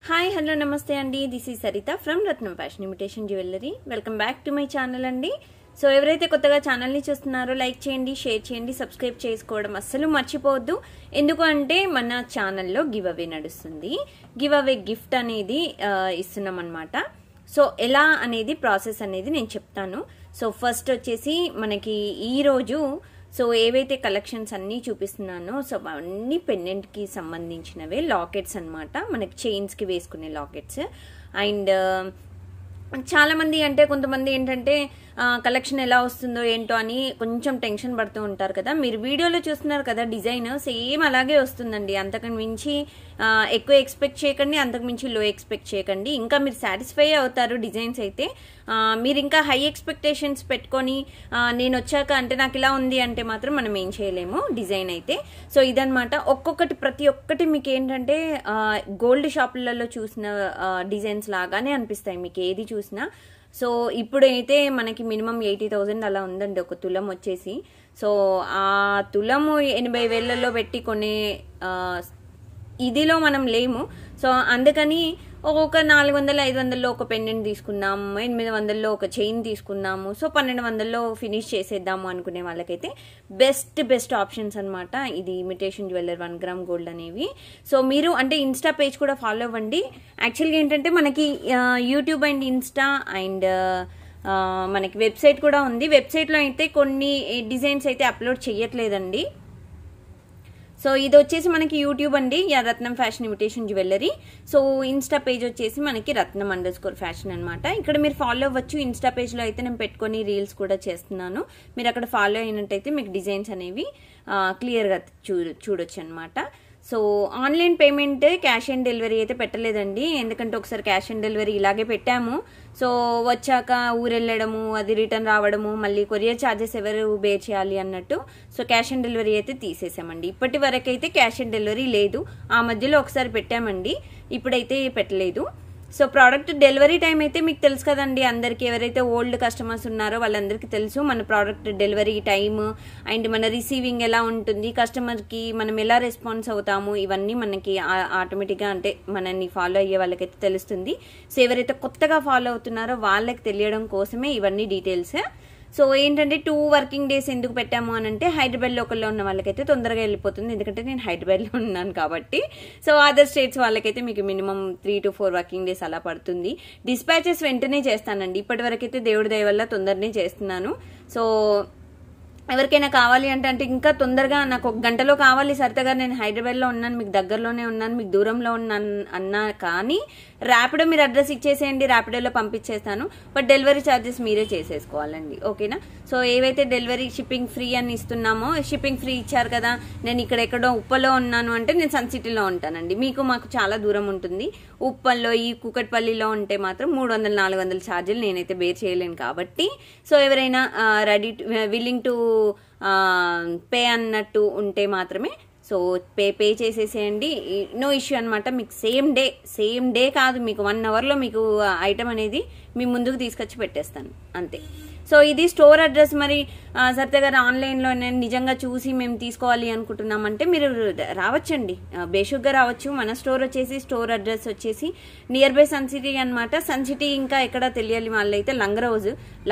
Hi hello నమస్తే అండి. This is Saritha from Ratnam fashion imitation jewellery. Welcome back to my channel అండి. So ఎవరైతే కొత్తగా ఛానల్ని చూస్తున్నారో లైక్ చేయండి, షేర్ చేయండి, సబ్స్క్రైబ్ చేసుకోవడం అస్సలు మర్చిపోవద్దు. ఎందుకు అంటే మన ఛానల్లో గివ్ అవే నడుస్తుంది. గివ్ అవే గిఫ్ట్ అనేది ఇస్తున్నాం అనమాట. సో ఎలా అనేది ప్రాసెస్ అనేది నేను చెప్తాను. సో ఫస్ట్ వచ్చేసి మనకి ఈరోజు ఏవైతే కలెక్షన్స్ అన్నీ చూపిస్తున్నానో అవన్నీ పెండెంట్కి సంబంధించినవే, లాకెట్స్ అనమాట. మనకి చైన్స్కి వేసుకునే లాకెట్స్. అండ్ చాలా మంది అంటే కొంతమంది ఏంటంటే కలెక్షన్ ఎలా వస్తుందో ఏంటో అని కొంచెం టెన్షన్ పడుతూ ఉంటారు కదా. మీరు వీడియోలో చూస్తున్నారు కదా, డిజైన్ సేమ్ అలాగే వస్తుందండి. అంతకు మించి ఎక్కువ ఎక్స్పెక్ట్ చేయకండి, అంతకు మించి లో ఎక్స్పెక్ట్ చేయకండి. ఇంకా మీరు సాటిస్ఫై అవుతారు. డిజైన్స్ అయితే మీరు ఇంకా హై ఎక్స్పెక్టేషన్స్ పెట్టుకొని నేను వచ్చాక అంటే నాకు ఇలా ఉంది అంటే మాత్రం మనం ఏం చేయలేము డిజైన్ అయితే. సో ఇదనమాట. ప్రతి ఒక్కటి మీకు ఏంటంటే గోల్డ్ షాపులలో చూసిన డిజైన్స్ లాగానే అనిపిస్తాయి మీకు ఏది చూసినా. సో ఇప్పుడైతే మనకి మినిమం 80,000 అలా ఉందండి ఒక తులం వచ్చేసి. సో ఆ తులము 80,000 పెట్టి కొనే ఇదిలో మనం లేము. సో అందుకని ఒక 400-500లో ఒక పెండెంట్ తీసుకున్నాము, 800లో ఒక చైన్ తీసుకున్నాము. సో 1200లో ఫినిష్ చేసేద్దాము అనుకునే వాళ్ళకైతే బెస్ట్ ఆప్షన్స్ అనమాట ఇది ఇమిటేషన్ జ్యువెలరీ 1 గ్రామ్ గోల్డ్ అనేవి. సో మీరు అంటే ఇన్స్టా పేజ్ కూడా ఫాలో అవ్వండి. యాక్చువల్గా ఏంటంటే మనకి యూట్యూబ్ అండ్ ఇన్స్టా అండ్ మనకి వెబ్సైట్ కూడా ఉంది. వెబ్సైట్లో అయితే కొన్ని డిజైన్స్ అయితే అప్లోడ్ చేయట్లేదండి. సో ఇది వచ్చేసి మనకి యూట్యూబ్ అండి, Ratnam fashion imitation jewellery. So insta page వచ్చేసి మనకి రత్నం_ఫ్యాషన్ అనమాట. ఇక్కడ మీరు ఫాలో అవ్వచ్చు. ఇన్స్టా పేజ్లో అయితే నేను పెట్టుకొని రీల్స్ కూడా చేస్తున్నాను. మీరు అక్కడ ఫాలో అయినట్టయితే మీకు డిజైన్స్ అనేవి క్లియర్గా చూడొచ్చు అనమాట. So online payment, cash on delivery అయితే పెట్టలేదండి. ఎందుకంటే ఒకసారి క్యాష్ ఆన్ డెలివరీ ఇలాగే పెట్టాము. సో వచ్చాక ఊరెళ్ళడము, అది రిటర్న్ రావడము, మళ్ళీ కొరియర్ ఛార్జెస్ ఎవరు బేర్ చేయాలి అన్నట్టు. సో క్యాష్ ఆన్ డెలివరీ అయితే తీసేసామండి. ఇప్పటి వరకు అయితే క్యాష్ ఆన్ డెలివరీ లేదు. ఆ మధ్యలో ఒకసారి పెట్టామండి, ఇప్పుడైతే పెట్టలేదు. సో ప్రోడక్ట్ డెలివరీ టైం అయితే మీకు తెలుసు కదండి, అందరికి ఎవరైతే ఓల్డ్ కస్టమర్స్ ఉన్నారో వాళ్ళందరికీ తెలుసు మన ప్రోడక్ట్ డెలివరీ టైమ్ అండ్ మన రిసీవింగ్ ఎలా ఉంటుంది, కస్టమర్కి మనం ఎలా రెస్పాన్స్ అవుతాము, ఇవన్నీ మనకి ఆటోమేటిక్గా అంటే మనల్ని ఫాలో అయ్యే వాళ్ళకైతే తెలుస్తుంది. సో ఎవరైతే కొత్తగా ఫాలో అవుతున్నారో వాళ్ళకి తెలియడం కోసమే ఇవన్నీ డీటెయిల్స్. సో ఏంటంటే 2 వర్కింగ్ డేస్ ఎందుకు పెట్టాము అని అంటే హైదరాబాద్ లోకల్లో ఉన్న వాళ్ళకైతే తొందరగా వెళ్ళిపోతుంది, ఎందుకంటే నేను హైదరాబాద్లో ఉన్నాను కాబట్టి. సో అదర్ స్టేట్స్ వాళ్ళకైతే మీకు మినిమం 3 to 4 వర్కింగ్ డేస్ అలా పడుతుంది. డిస్పాచెస్ వెంటనే చేస్తానండి. ఇప్పటి వరకైతే దేవుడి దయ వల్ల తొందరనే చేస్తున్నాను. సో ఎవరికైనా కావాలి అంటే ఇంకా తొందరగా నాకు 1 గంటలో కావాలి సరిత గారు, నేను హైదరాబాద్లో ఉన్నాను, మీకు దగ్గరలోనే ఉన్నాను, మీకు దూరంలో ఉన్నాను అన్నా కానీ ర్యాపిడో మీరు అడ్రస్ ఇచ్చేసేయండి, ర్యాపిడోలో పంపించేస్తాను. బట్ డెలివరీ ఛార్జెస్ మీరే చేసేసుకోవాలండి, ఓకేనా. సో ఏవైతే డెలివరీ షిప్పింగ్ ఫ్రీ అని ఇస్తున్నామో, షిప్పింగ్ ఫ్రీ ఇచ్చారు కదా, నేను ఎక్కడో ఉప్పలో ఉన్నాను అంటే నేను సన్ సిటీలో ఉంటానండి, మాకు చాలా దూరం ఉంటుంది. ఉప్పల్లో ఈ కూకట్పల్లిలో ఉంటే మాత్రం 300-400 ఛార్జీలు నేనైతే బేర్ చేయలేను కాబట్టి. సో ఎవరైనా విల్లింగ్ టు పే అన్నట్టు ఉంటే మాత్రమే సో పే చేసేసేయండి, నో ఇష్యూ అనమాట. మీకు సేమ్ డే కాదు, మీకు 1 అవర్లో మీకు ఐటమ్ అనేది మీ ముందుకు తీసుకొచ్చి పెట్టేస్తాను అంతే. సో ఇది స్టోర్ అడ్రస్. మరి సరిత గారు ఆన్లైన్లో నేను నిజంగా చూసి మేము తీసుకోవాలి అనుకుంటున్నామంటే మీరు రావచ్చండి, బేషుగ్గా రావచ్చు. మన స్టోర్ అడ్రస్ వచ్చేసి నియర్ బై సన్ సిటీ అనమాట. సన్ సిటీ ఇంకా ఎక్కడ తెలియాలి వాళ్ళైతే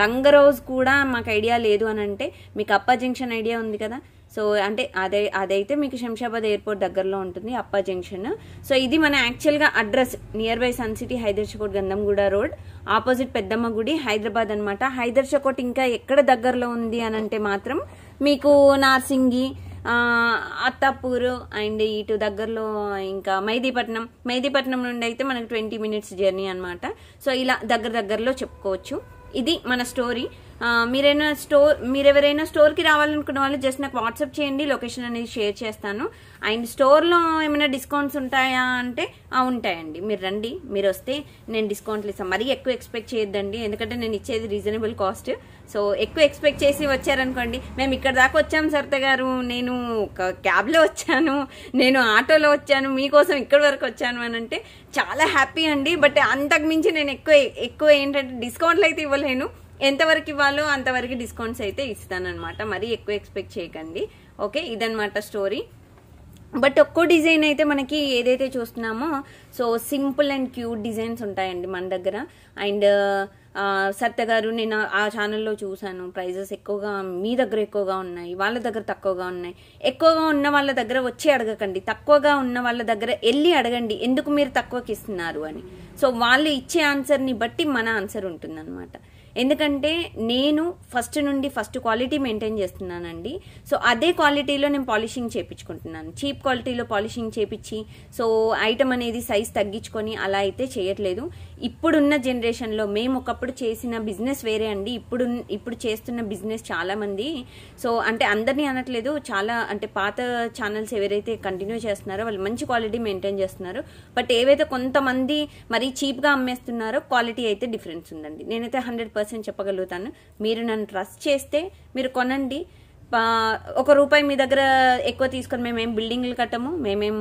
లంగరోజ్ కూడా మాకు ఐడియా లేదు అని అంటే మీకు అప్పా జంక్షన్ ఐడియా ఉంది కదా. సో అంటే అదైతే మీకు శంషాబాద్ ఎయిర్పోర్ట్ దగ్గరలో ఉంటుంది, అప్పా జంక్షన్. సో ఇది మన యాక్చువల్గా address near by Sun City, Hydershakote Gandhamguda road, opposite Peddamma గుడి, హైదరాబాద్ అనమాట. హైదర్చకోట్ ఇంకా ఎక్కడ దగ్గరలో ఉంది అని అంటే మాత్రం మీకు నార్సింగి, అత్తాపూర్ అండ్ ఇటు దగ్గరలో ఇంకా మెహదీపట్నం నుండి అయితే మనకు 20 minutes జర్నీ అనమాట. సో ఇలా దగ్గరలో చెప్పుకోవచ్చు. ఇది మన స్టోరీ. మీరెవరైనా స్టోర్కి రావాలనుకున్న వాళ్ళు జస్ట్ నాకు వాట్సాప్ చేయండి, లొకేషన్ అనేది షేర్ చేస్తాను. అండ్ స్టోర్లో ఏమైనా డిస్కౌంట్స్ ఉంటాయా అంటే ఉంటాయండి, మీరు రండి, మీరు వస్తే నేను డిస్కౌంట్లు ఇస్తాను. మరీ ఎక్కువ ఎక్స్పెక్ట్ చేయొద్దండి, ఎందుకంటే నేను ఇచ్చేది రీజనబుల్ కాస్ట్. సో ఎక్కువ ఎక్స్పెక్ట్ చేసి వచ్చారనుకోండి, మేము ఇక్కడ దాకా వచ్చాము సరిత గారు, నేను ఒక క్యాబ్లో వచ్చాను, నేను ఆటోలో వచ్చాను, మీకోసం ఇక్కడి వరకు వచ్చాను అని అంటే చాలా హ్యాపీ అండి. బట్ అంతకు మించి నేను ఎక్కువ ఏంటంటే డిస్కౌంట్లు అయితే ఇవ్వలేను. ఎంతవరకు ఇవ్వాలో అంతవరకు డిస్కౌంట్స్ అయితే ఇస్తానన్నమాట, మరీ ఎక్కువ ఎక్స్పెక్ట్ చేయకండి, ఓకే. ఇదన్నమాట స్టోరీ. బట్ ఒక్కో డిజైన్ అయితే మనకి ఏదైతే చూస్తున్నామో so simple and cute designs ఉంటాయండి మన దగ్గర. అండ్ సత్య గారు నేను ఆ ఛానల్లో చూశాను, ప్రైజెస్ ఎక్కువగా మీ దగ్గర ఎక్కువగా ఉన్నాయి, వాళ్ళ దగ్గర తక్కువగా ఉన్నాయి. ఎక్కువగా ఉన్న వాళ్ళ దగ్గర వచ్చి అడగకండి, తక్కువగా ఉన్న వాళ్ళ దగ్గర వెళ్ళి అడగండి ఎందుకు మీరు తక్కువకి ఇస్తున్నారు అని. సో వాళ్ళు ఇచ్చే ఆన్సర్ని బట్టి మన ఆన్సర్ ఉంటుందన్నమాట. ఎందుకంటే నేను ఫస్ట్ క్వాలిటీ మెయింటైన్ చేస్తున్నానండి. సో అదే క్వాలిటీలో నేను పాలిషింగ్ చేయించుకుంటున్నాను. చీప్ క్వాలిటీలో పాలిషింగ్ చేపించి సో ఐటమ్ అనేది సైజ్ తగ్గించుకొని అలా అయితే చేయట్లేదు. ఇప్పుడున్న జనరేషన్లో మేము ఒకప్పుడు చేసిన బిజినెస్ వేరే అండి. ఇప్పుడు చేస్తున్న బిజినెస్ చాలా మంది, సో అంటే అందరినీ అనట్లేదు, చాలా అంటే పాత ఛానల్స్ ఎవరైతే కంటిన్యూ చేస్తున్నారో వాళ్ళు మంచి క్వాలిటీ మెయింటైన్ చేస్తున్నారు. బట్ ఏవైతే కొంతమంది మరీ చీప్గా అమ్మేస్తున్నారో క్వాలిటీ అయితే డిఫరెన్స్ ఉందండి. నేనైతే 100% చెప్పగలుగుతాను. మీరు నన్ను ట్రస్ట్ చేస్తే మీరు కొనండి. ₹1 మీ దగ్గర ఎక్కువ తీసుకొని మేమేం బిల్డింగ్లు కట్టము, మేమేం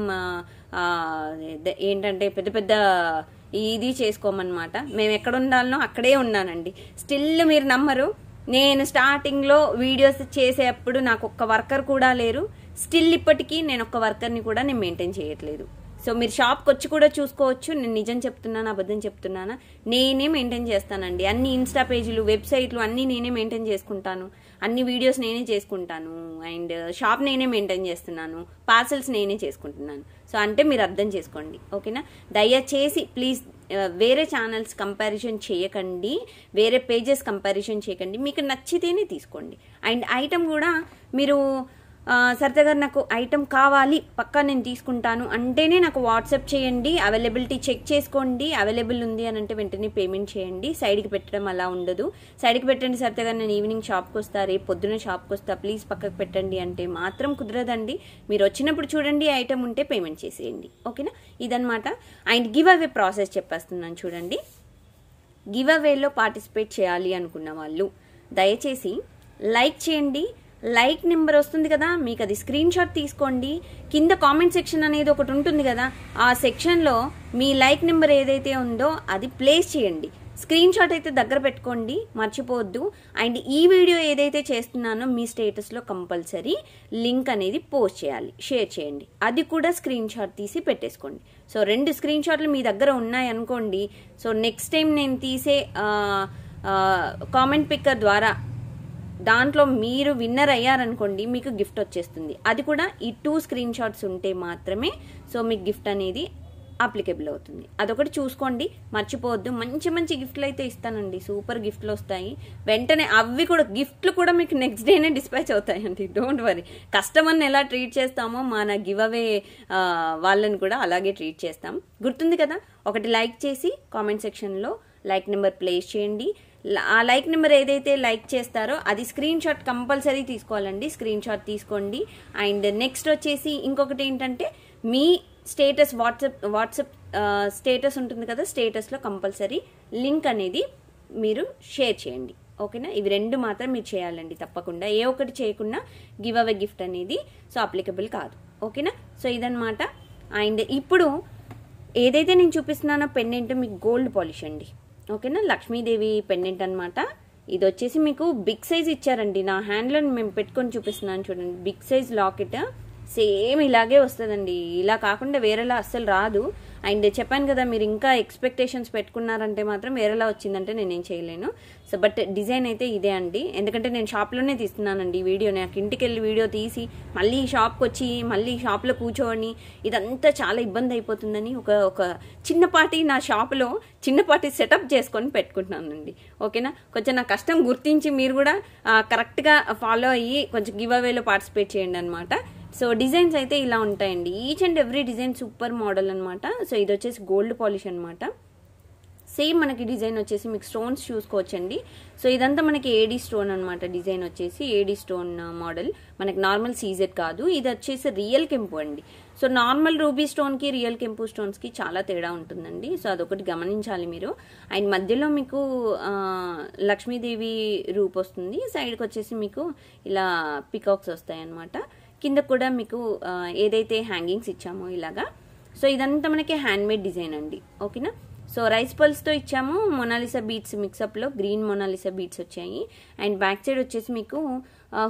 ఏంటంటే పెద్ద పెద్ద ఇది చేసుకోమన్నమాట. మేము ఎక్కడ ఉండాలనో అక్కడే ఉన్నానండి. స్టిల్ మీరు నమ్మరు, నేను స్టార్టింగ్లో వీడియోస్ చేసేటప్పుడు నాకు ఒక్క వర్కర్ కూడా లేరు. స్టిల్ ఇప్పటికీ నేను ఒక్క వర్కర్ని కూడా నేను మెయింటైన్ చేయట్లేదు. సో మీరు షాప్కి వచ్చి కూడా చూసుకోవచ్చు. నేను నిజం చెప్తున్నాను, అబద్ధం చెప్తున్నానా, నేనే మెయింటైన్ చేస్తానండి. అన్ని ఇన్స్టా పేజీలు, వెబ్సైట్లు అన్నీ నేనే మెయింటైన్ చేసుకుంటాను. అన్ని వీడియోస్ నేనే చేసుకుంటాను. అండ్ షాప్ నేనే మెయింటైన్ చేస్తున్నాను. పార్సల్స్ నేనే చేసుకుంటున్నాను. సో అంటే మీరు అర్థం చేసుకోండి, ఓకేనా. దయచేసి ప్లీజ్ వేరే ఛానల్స్ కంపారిజన్ చేయకండి, వేరే పేజెస్ కంపారిజన్ చేయకండి. మీకు నచ్చితేనే తీసుకోండి. అండ్ ఐటమ్ కూడా మీరు సరిత గారు నాకు ఐటమ్ కావాలి పక్కా నేను తీసుకుంటాను అంటేనే నాకు వాట్సాప్ చేయండి. అవైలబిలిటీ చెక్ చేసుకోండి. అవైలబుల్ ఉంది అని అంటే వెంటనే పేమెంట్ చేయండి. సైడ్కి పెట్టడం అలా ఉండదు. సైడ్కి పెట్టండి సరిత గారు, నేను ఈవినింగ్ షాప్కి వస్తా, రేపు పొద్దున షాప్కి వస్తా, ప్లీజ్ పక్కకు పెట్టండి అంటే మాత్రం కుదరదండి. మీరు వచ్చినప్పుడు చూడండి, ఐటమ్ ఉంటే పేమెంట్ చేసేయండి, ఓకేనా. ఇదనమాట. అండ్ గివ్ అవే ప్రాసెస్ చెప్పేస్తున్నాను చూడండి. గివ్ అవేలో పార్టిసిపేట్ చేయాలి అనుకున్న వాళ్ళు దయచేసి లైక్ చేయండి. లైక్ నెంబర్ వస్తుంది కదా మీకు, అది స్క్రీన్ షాట్ తీసుకోండి. కింద కామెంట్ సెక్షన్ అనేది ఒకటి ఉంటుంది కదా, ఆ సెక్షన్లో మీ లైక్ నెంబర్ ఏదైతే ఉందో అది ప్లేస్ చేయండి. స్క్రీన్ షాట్ అయితే దగ్గర పెట్టుకోండి, మర్చిపోవద్దు. అండ్ ఈ వీడియో ఏదైతే చేస్తున్నానో మీ స్టేటస్లో కంపల్సరీ లింక్ అనేది పోస్ట్ చేయాలి, షేర్ చేయండి. అది కూడా స్క్రీన్ షాట్ తీసి పెట్టేసుకోండి. సో 2 స్క్రీన్ షాట్లు మీ దగ్గర ఉన్నాయనుకోండి, సో నెక్స్ట్ టైం నేను తీసే కామెంట్ పిక్కర్ ద్వారా దాంట్లో మీరు విన్నర్ అయ్యారనుకోండి, మీకు గిఫ్ట్ వచ్చేస్తుంది. అది కూడా ఈ 2 స్క్రీన్ షాట్స్ ఉంటే మాత్రమే సో మీకు గిఫ్ట్ అనేది అప్లికేబుల్ అవుతుంది. అదొకటి చూసుకోండి, మర్చిపోవద్దు. మంచి మంచి గిఫ్ట్లు అయితే ఇస్తానండి, సూపర్ గిఫ్ట్లు వస్తాయి వెంటనే. అవి కూడా గిఫ్ట్లు కూడా మీకు నెక్స్ట్ డేనే డిస్పాచ్ అవుతాయండి, డోంట్ వరీ. కస్టమర్ని ఎలా ట్రీట్ చేస్తామో మన గివ్ అవే వాళ్ళని కూడా అలాగే ట్రీట్ చేస్తాం. గుర్తుంది కదా. ఒకటి లైక్ చేసి కామెంట్ సెక్షన్లో లైక్ నెంబర్ ప్లేస్ చేయండి. ఆ లైక్ నెంబర్ ఏదైతే లైక్ చేస్తారో అది స్క్రీన్ షాట్ కంపల్సరీ తీసుకోవాలండి. స్క్రీన్ షాట్ తీసుకోండి. అండ్ నెక్స్ట్ వచ్చేసి ఇంకొకటి ఏంటంటే మీ స్టేటస్, వాట్సాప్ స్టేటస్ ఉంటుంది కదా, స్టేటస్లో కంపల్సరీ లింక్ అనేది మీరు షేర్ చేయండి, ఓకేనా. ఇవి 2 మాత్రం మీరు చేయాలండి తప్పకుండా. ఏ ఒకటి చేయకుండా గివ్ అవే గిఫ్ట్ అనేది సో అప్లికబుల్ కాదు, ఓకేనా. సో ఇదన్నమాట. అండ్ ఇప్పుడు ఏదైతే నేను చూపిస్తున్నానో పెండెంట్ మీకు గోల్డ్ పాలిష్ అండి, ఓకేనా. లక్ష్మీదేవి పెండెంట్ అనమాట. ఇది వచ్చేసి మీకు బిగ్ సైజ్ ఇచ్చారండి. నా హ్యాండ్లో మేము పెట్టుకొని చూపిస్తున్నాను చూడండి. బిగ్ సైజ్ లాకెట్ సేమ్ ఇలాగే వస్తుందండి. ఇలా కాకుండా వేరేలా అస్సలు రాదు. అండ్ చెప్పాను కదా, మీరు ఇంకా ఎక్స్పెక్టేషన్స్ పెట్టుకున్నారంటే మాత్రం వేరేలా వచ్చిందంటే నేనేం చేయలేను. సో బట్ డిజైన్ అయితే ఇదే అండి. ఎందుకంటే నేను షాప్లోనే తీస్తున్నానండి ఈ వీడియో. నాకు ఇంటికి వెళ్ళి వీడియో తీసి మళ్ళీ షాప్కి వచ్చి మళ్ళీ షాప్లో కూర్చోని ఇదంతా చాలా ఇబ్బంది అయిపోతుందని ఒక చిన్నపాటి నా షాప్లో చిన్నపాటి సెటప్ చేసుకొని పెట్టుకుంటున్నానండి, ఓకేనా. కొంచెం నా కష్టం గుర్తించి మీరు కూడా కరెక్ట్గా ఫాలో అయ్యి కొంచెం గివ్ అవేలో పార్టిసిపేట్ చేయండి అనమాట. సో డిజైన్స్ అయితే ఇలా ఉంటాయండి. Each and every design super model అనమాట. సో ఇది వచ్చేసి గోల్డ్ పాలిష్ అనమాట. సేమ్ మనకి డిజైన్ వచ్చేసి మీకు స్టోన్స్ చూసుకోవచ్చండి. సో ఇదంతా మనకి ఏడీ స్టోన్ అనమాట. డిజైన్ వచ్చేసి ఏడీ స్టోన్ మోడల్, మనకి నార్మల్ సీజెడ్ కాదు. ఇది వచ్చేసి రియల్ కెంపు అండి. సో నార్మల్ రూబీ స్టోన్కి రియల్ కెంపు స్టోన్స్కి చాలా తేడా ఉంటుందండి. సో అదొకటి గమనించాలి మీరు. అండ్ మధ్యలో మీకు లక్ష్మీదేవి రూప్ వస్తుంది. సైడ్కి వచ్చేసి మీకు ఇలా పికాక్స్ వస్తాయి అనమాట. కింద కూడా మీకు ఏదైతే హ్యాంగింగ్స్ ఇచ్చామో ఇలాగా. సో ఇదంతా మనకి హ్యాండ్మేడ్ డిజైన్ అండి, ఓకేనా. సో రైస్ పల్స్తో ఇచ్చాము. మొనాలిసా బీట్స్ మిక్సప్లో గ్రీన్ మొనాలిసా బీట్స్ వచ్చాయి. అండ్ బ్యాక్ సైడ్ వచ్చేసి మీకు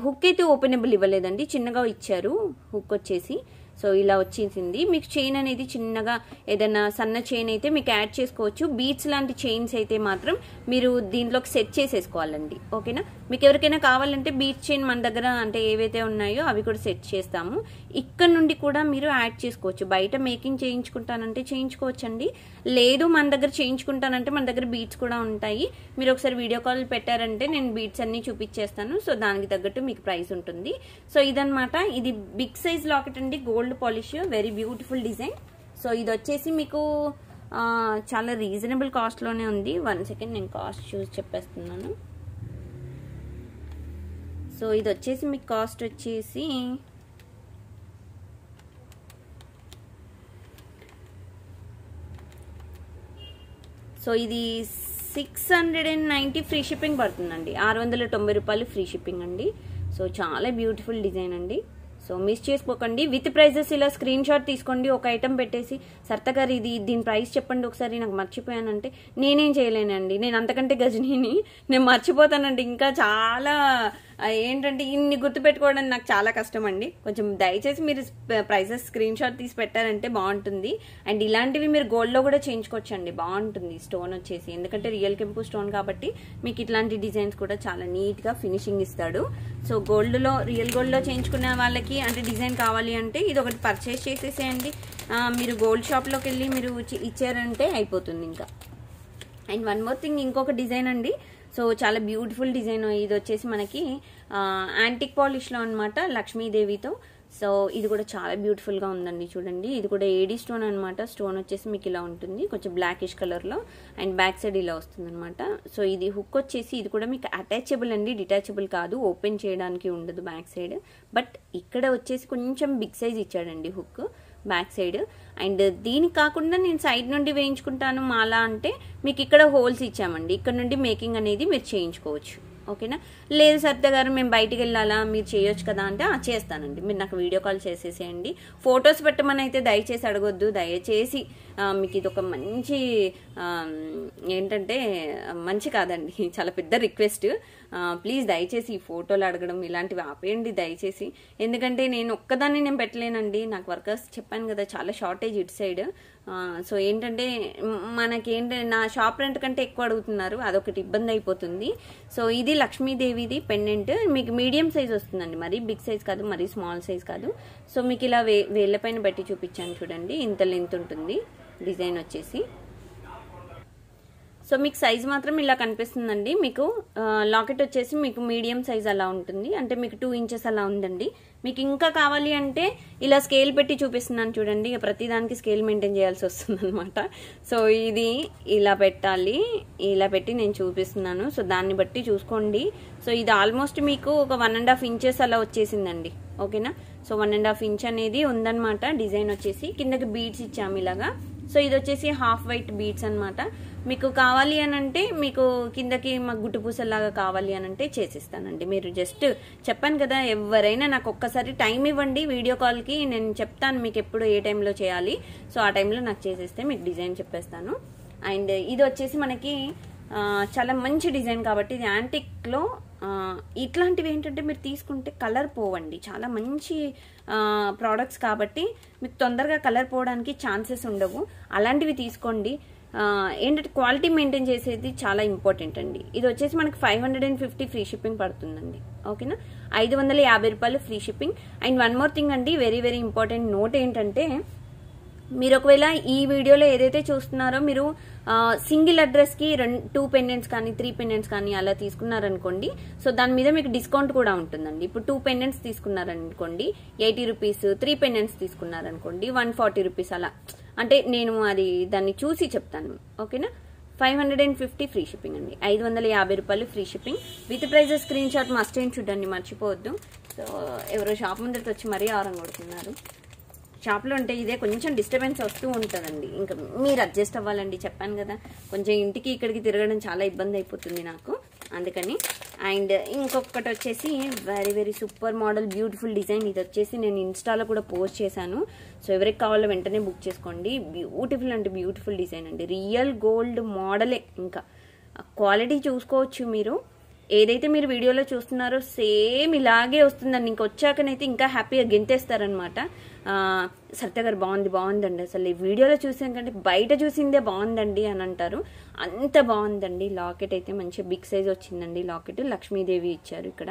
హుక్ అయితే ఓపెనబుల్ ఇవ్వలేదండి, చిన్నగా ఇచ్చారు హుక్ వచ్చేసి. సో ఇలా వచ్చేసింది. మీకు చైన్ అనేది చిన్నగా ఏదైనా సన్న చైన్ అయితే మీకు యాడ్ చేసుకోవచ్చు. బీట్స్ లాంటి చైన్స్ అయితే మాత్రం మీరు దీంట్లోకి సెట్ చేసేసుకోవాలండి. ఓకేనా, మీకు ఎవరికైనా కావాలంటే బీట్స్ చైన్ మన దగ్గర అంటే ఏవైతే ఉన్నాయో అవి కూడా సెట్ చేస్తాము. ఇక్కడ నుండి కూడా మీరు యాడ్ చేసుకోవచ్చు. బయట మేకింగ్ చేయించుకుంటానంటే చేయించుకోవచ్చండి, లేదు మన దగ్గర చేయించుకుంటానంటే మన దగ్గర బీట్స్ కూడా ఉంటాయి. మీరు ఒకసారి వీడియో కాల్ పెట్టారంటే నేను బీట్స్ అన్ని చూపించేస్తాను. సో దానికి తగ్గట్టు మీకు ప్రైస్ ఉంటుంది. సో ఇదనమాట, ఇది బిగ్ సైజ్ లాకెట్ అండి, gold polish, very beautiful design. So ఇది వచ్చేసి మీకు చాలా రీజనబుల్ కాస్ట్లోనే ఉంది. 1 సెకండ్ నేను కాస్ట్ చూసి చెప్పేస్తున్నాను. సో ఇది వచ్చేసి మీకు కాస్ట్ వచ్చేసి సో ఇది 690 ఫ్రీ షిప్పింగ్ పడుతుందండి. 690 రూపాయలు ఫ్రీ షిప్పింగ్ అండి. సో చాలా బ్యూటిఫుల్ డిజైన్ అండి. సో మిస్ చేసుకోకండి. విత్ ప్రైజెస్ ఇలా స్క్రీన్ షాట్ తీసుకోండి. ఒక ఐటమ్ పెట్టేసి సర్త గారు దీని ప్రైస్ చెప్పండి ఒకసారి, నాకు మర్చిపోయానంటే నేనేం చేయలేనండి. నేను అంతకంటే గజనీని, నేను మర్చిపోతానండి. ఇంకా చాలా ఏంటంటే ఇన్ని గుర్తుపెట్టుకోవడం నాకు చాలా కష్టం అండి. కొంచెం దయచేసి మీరు ప్రైసెస్ స్క్రీన్ షాట్ తీసి పెట్టారంటే బాగుంటుంది. అండ్ ఇలాంటివి మీరు గోల్డ్లో కూడా చేయించుకోవచ్చండి, బాగుంటుంది స్టోన్ వచ్చేసి. ఎందుకంటే రియల్ కెంపు స్టోన్ కాబట్టి మీకు ఇట్లాంటి డిజైన్స్ కూడా చాలా నీట్గా ఫినిషింగ్ ఇస్తాడు. సో గోల్డ్లో, రియల్ గోల్డ్లో చేయించుకునే వాళ్ళకి అంటే డిజైన్ కావాలి అంటే ఇది ఒకటి పర్చేస్ చేసేసేయండి. మీరు గోల్డ్ షాప్లోకి వెళ్ళి మీరు ఇచ్చారంటే అయిపోతుంది ఇంకా. అండ్ వన్ మోర్ థింగ్, ఇంకొక డిజైన్ అండి. సో చాలా బ్యూటిఫుల్ డిజైన్. ఇది వచ్చేసి మనకి యాంటిక్ పాలిష్లో అనమాట, లక్ష్మీదేవితో. సో ఇది కూడా చాలా బ్యూటిఫుల్గా ఉందండి. చూడండి, ఇది కూడా ఏడీ స్టోన్ అనమాట. స్టోన్ వచ్చేసి మీకు ఇలా ఉంటుంది, కొంచెం బ్లాకిష్ కలర్లో. అండ్ బ్యాక్ సైడ్ ఇలా వస్తుంది అనమాట. సో ఇది హుక్ వచ్చేసి ఇది కూడా మీకు అటాచబుల్ అండి, డిటాచబుల్ కాదు. ఓపెన్ చేయడానికి ఉండదు బ్యాక్ సైడ్. బట్ ఇక్కడ వచ్చేసి కొంచెం బిగ్ సైజ్ ఇచ్చాడండి హుక్ బ్యాక్ సైడ్. అండ్ దీనికి కాకుండా నేను సైడ్ నుండి వేయించుకుంటాను మాలా అంటే మీకు ఇక్కడ హోల్స్ ఇచ్చామండి. ఇక్కడ నుండి మేకింగ్ అనేది మీరు చేయించుకోవచ్చు. ఓకేనా, లేదు సరిత గారు మేము బయటికి వెళ్ళాలా, మీరు చేయొచ్చు కదా అంటే చేస్తానండి. మీరు నాకు వీడియో కాల్ చేసేసేయండి. ఫొటోస్ పెట్టమని అయితే దయచేసి అడగొద్దు. దయచేసి మీకు ఇది ఒక మంచి ఏంటంటే మంచి కాదండి, చాలా పెద్ద రిక్వెస్ట్. ప్లీజ్ దయచేసి ఈ ఫోటోలు అడగడం ఇలాంటివి ఆపేయండి దయచేసి. ఎందుకంటే నేను ఒక్కదాన్ని నేను పెట్టలేనండి. నాకు వర్కర్స్ చెప్పాను కదా చాలా షార్టేజ్ ఇటు సైడ్. సో ఏంటంటే మనకేంటంటే నా షాప్ రెంట్ కంటే ఎక్కువ అడుగుతున్నారు, అదొకటి ఇబ్బంది అయిపోతుంది. సో ఇది లక్ష్మీదేవిది పెండెంట్, మీకు మీడియం సైజ్ వస్తుందండి, మరీ బిగ్ సైజ్ కాదు, మరీ స్మాల్ సైజ్ కాదు. సో మీకు ఇలా వేళ్ళ పైన పెట్టి చూపించాను చూడండి, ఇంత లెంత్ ఉంటుంది డిజైన్ వచ్చేసి. సో మీకు సైజ్ మాత్రం ఇలా కనిపిస్తుందండి. మీకు లాకెట్ వచ్చేసి మీకు మీడియం సైజ్ అలా ఉంటుంది, అంటే మీకు 2 ఇంచెస్ అలా ఉందండి. మీకు ఇంకా కావాలి అంటే ఇలా స్కేల్ పెట్టి చూపిస్తున్నాను చూడండి. ఇక ప్రతిదానికి స్కేల్ మెయింటైన్ చేయాల్సి వస్తుంది అనమాట. సో ఇది ఇలా పెట్టాలి, ఇలా పెట్టి నేను చూపిస్తున్నాను. సో దాన్ని బట్టి చూసుకోండి. సో ఇది ఆల్మోస్ట్ మీకు ఒక 1.5 ఇంచెస్ అలా వచ్చేసిందండి. ఓకేనా, సో 1.5 ఇంచ్ అనేది ఉందన్నమాట. డిజైన్ వచ్చేసి కిందకి బీడ్స్ ఇచ్చాము ఇలాగా. సో ఇది వచ్చేసి హాఫ్ వైట్ బీడ్స్ అనమాట. మీకు కావాలి అని అంటే మీకు కిందకి మాకు గుట్టు పూసలాగా కావాలి అని అంటే చేసిస్తానండి. మీరు జస్ట్ చెప్పాను కదా, ఎవరైనా నాకు ఒక్కసారి టైం ఇవ్వండి వీడియో కాల్కి, నేను చెప్తాను మీకు ఎప్పుడు ఏ టైంలో చేయాలి. సో ఆ టైంలో నాకు చేసేస్తే మీకు డిజైన్ చెప్పేస్తాను. అండ్ ఇది వచ్చేసి మనకి చాలా మంచి డిజైన్ కాబట్టి ఇది యాంటిక్లో. ఇట్లాంటివి ఏంటంటే మీరు తీసుకుంటే కలర్ పోవండి, చాలా మంచి ప్రోడక్ట్స్ కాబట్టి మీకు తొందరగా కలర్ పోవడానికి ఛాన్సెస్ ఉండవు. అలాంటివి తీసుకోండి. ఏంటంటే క్వాలిటీ మెయింటైన్ చేసేది చాలా ఇంపార్టెంట్ అండి. ఇది వచ్చేసి మనకి 550 ఫ్రీ షిప్పింగ్ పడుతుందండి. ఓకేనా, 550 రూపాయలు free shipping. And one more thing అండి, వెరీ వెరీ ఇంపార్టెంట్ నోట్ ఏంటంటే, మీరు ఒకవేళ ఈ వీడియోలో ఏదైతే చూస్తున్నారో మీరు సింగిల్ అడ్రస్కి 2 పెండెంట్స్ కానీ 3 పెండెంట్స్ కానీ అలా తీసుకున్నారనుకోండి, సో దాని మీద మీకు డిస్కౌంట్ కూడా ఉంటుందండి. ఇప్పుడు 2 పెండెంట్స్ తీసుకున్నారనుకోండి 80 రూపీస్, 3 పెండెంట్స్ తీసుకున్నారనుకోండి 140 రూపీస్ అలా. అంటే నేను అది దాన్ని చూసి చెప్తాను. ఓకేనా, 550 ఫ్రీ షిప్పింగ్ అండి, 550 రూపాయలు free shipping. With prices screen shot must and చూడండి, మర్చిపోవద్దు. సో ఎవరో షాప్ ముందరికి వచ్చి మరీ ఆరం కొడుతున్నారు. షాప్లో ఉంటే ఇదే కొంచెం డిస్టర్బెన్స్ వస్తూ ఉంటుందండి. ఇంకా మీరు అడ్జస్ట్ అవ్వాలండి, చెప్పాను కదా కొంచెం ఇంటికి ఇక్కడికి తిరగడం చాలా ఇబ్బంది అయిపోతుంది నాకు, అందుకని. అండ్ ఇంకొకటి వచ్చేసి very very super model beautiful design. ఇది వచ్చేసి నేను ఇన్స్టాలో కూడా పోస్ట్ చేశాను. సో ఎవరికి కావాలో వెంటనే బుక్ చేసుకోండి. బ్యూటిఫుల్ అంటే బ్యూటిఫుల్ డిజైన్ అండి, రియల్ గోల్డ్ మోడలే. ఇంకా క్వాలిటీ చూసుకోవచ్చు మీరు. ఏదైతే మీరు వీడియోలో చూస్తున్నారో సేమ్ ఇలాగే వస్తుందండి. ఇంకొచ్చాకనైతే ఇంకా హ్యాపీగా గెంతేస్తారనమాట. సరిత గారు బాగుందండి, అసలు ఈ వీడియోలో చూసిన కంటే బయట చూసిందే బాగుందండి అని అంటారు. అంత బాగుందండి. లాకెట్ అయితే మంచి బిగ్ సైజ్ వచ్చిందండి. లాకెట్ లక్ష్మీదేవి ఇచ్చారు ఇక్కడ.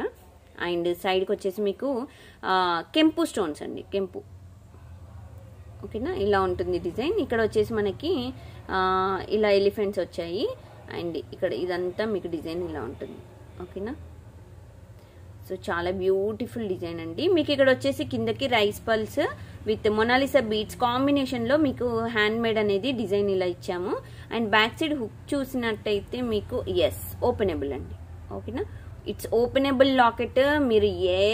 అండ్ సైడ్కి వచ్చేసి మీకు కెంపు స్టోన్స్ అండి, కెంపు. ఓకేనా, ఇలా ఉంటుంది డిజైన్. ఇక్కడ వచ్చేసి మనకి ఇలా ఎలిఫెంట్స్ వచ్చాయి. అండ్ ఇక్కడ ఇదంతా మీకు డిజైన్ ఇలా ఉంటుంది. ఓకేనా, సో చాలా బ్యూటిఫుల్ డిజైన్ అండి. మీకు ఇక్కడ వచ్చేసి కిందకి rice pearls with Monalisa beads కాంబినేషన్లో మీకు హ్యాండ్ మేడ్ అనేది డిజైన్ ఇలా ఇచ్చాము. అండ్ బ్యాక్ సైడ్ హుక్ చూసినట్టయితే మీకు ఓపెనబుల్ అండి. ఓకేనా, ఇట్స్ ఓపెనబుల్ లాకెట్. మీరు ఏ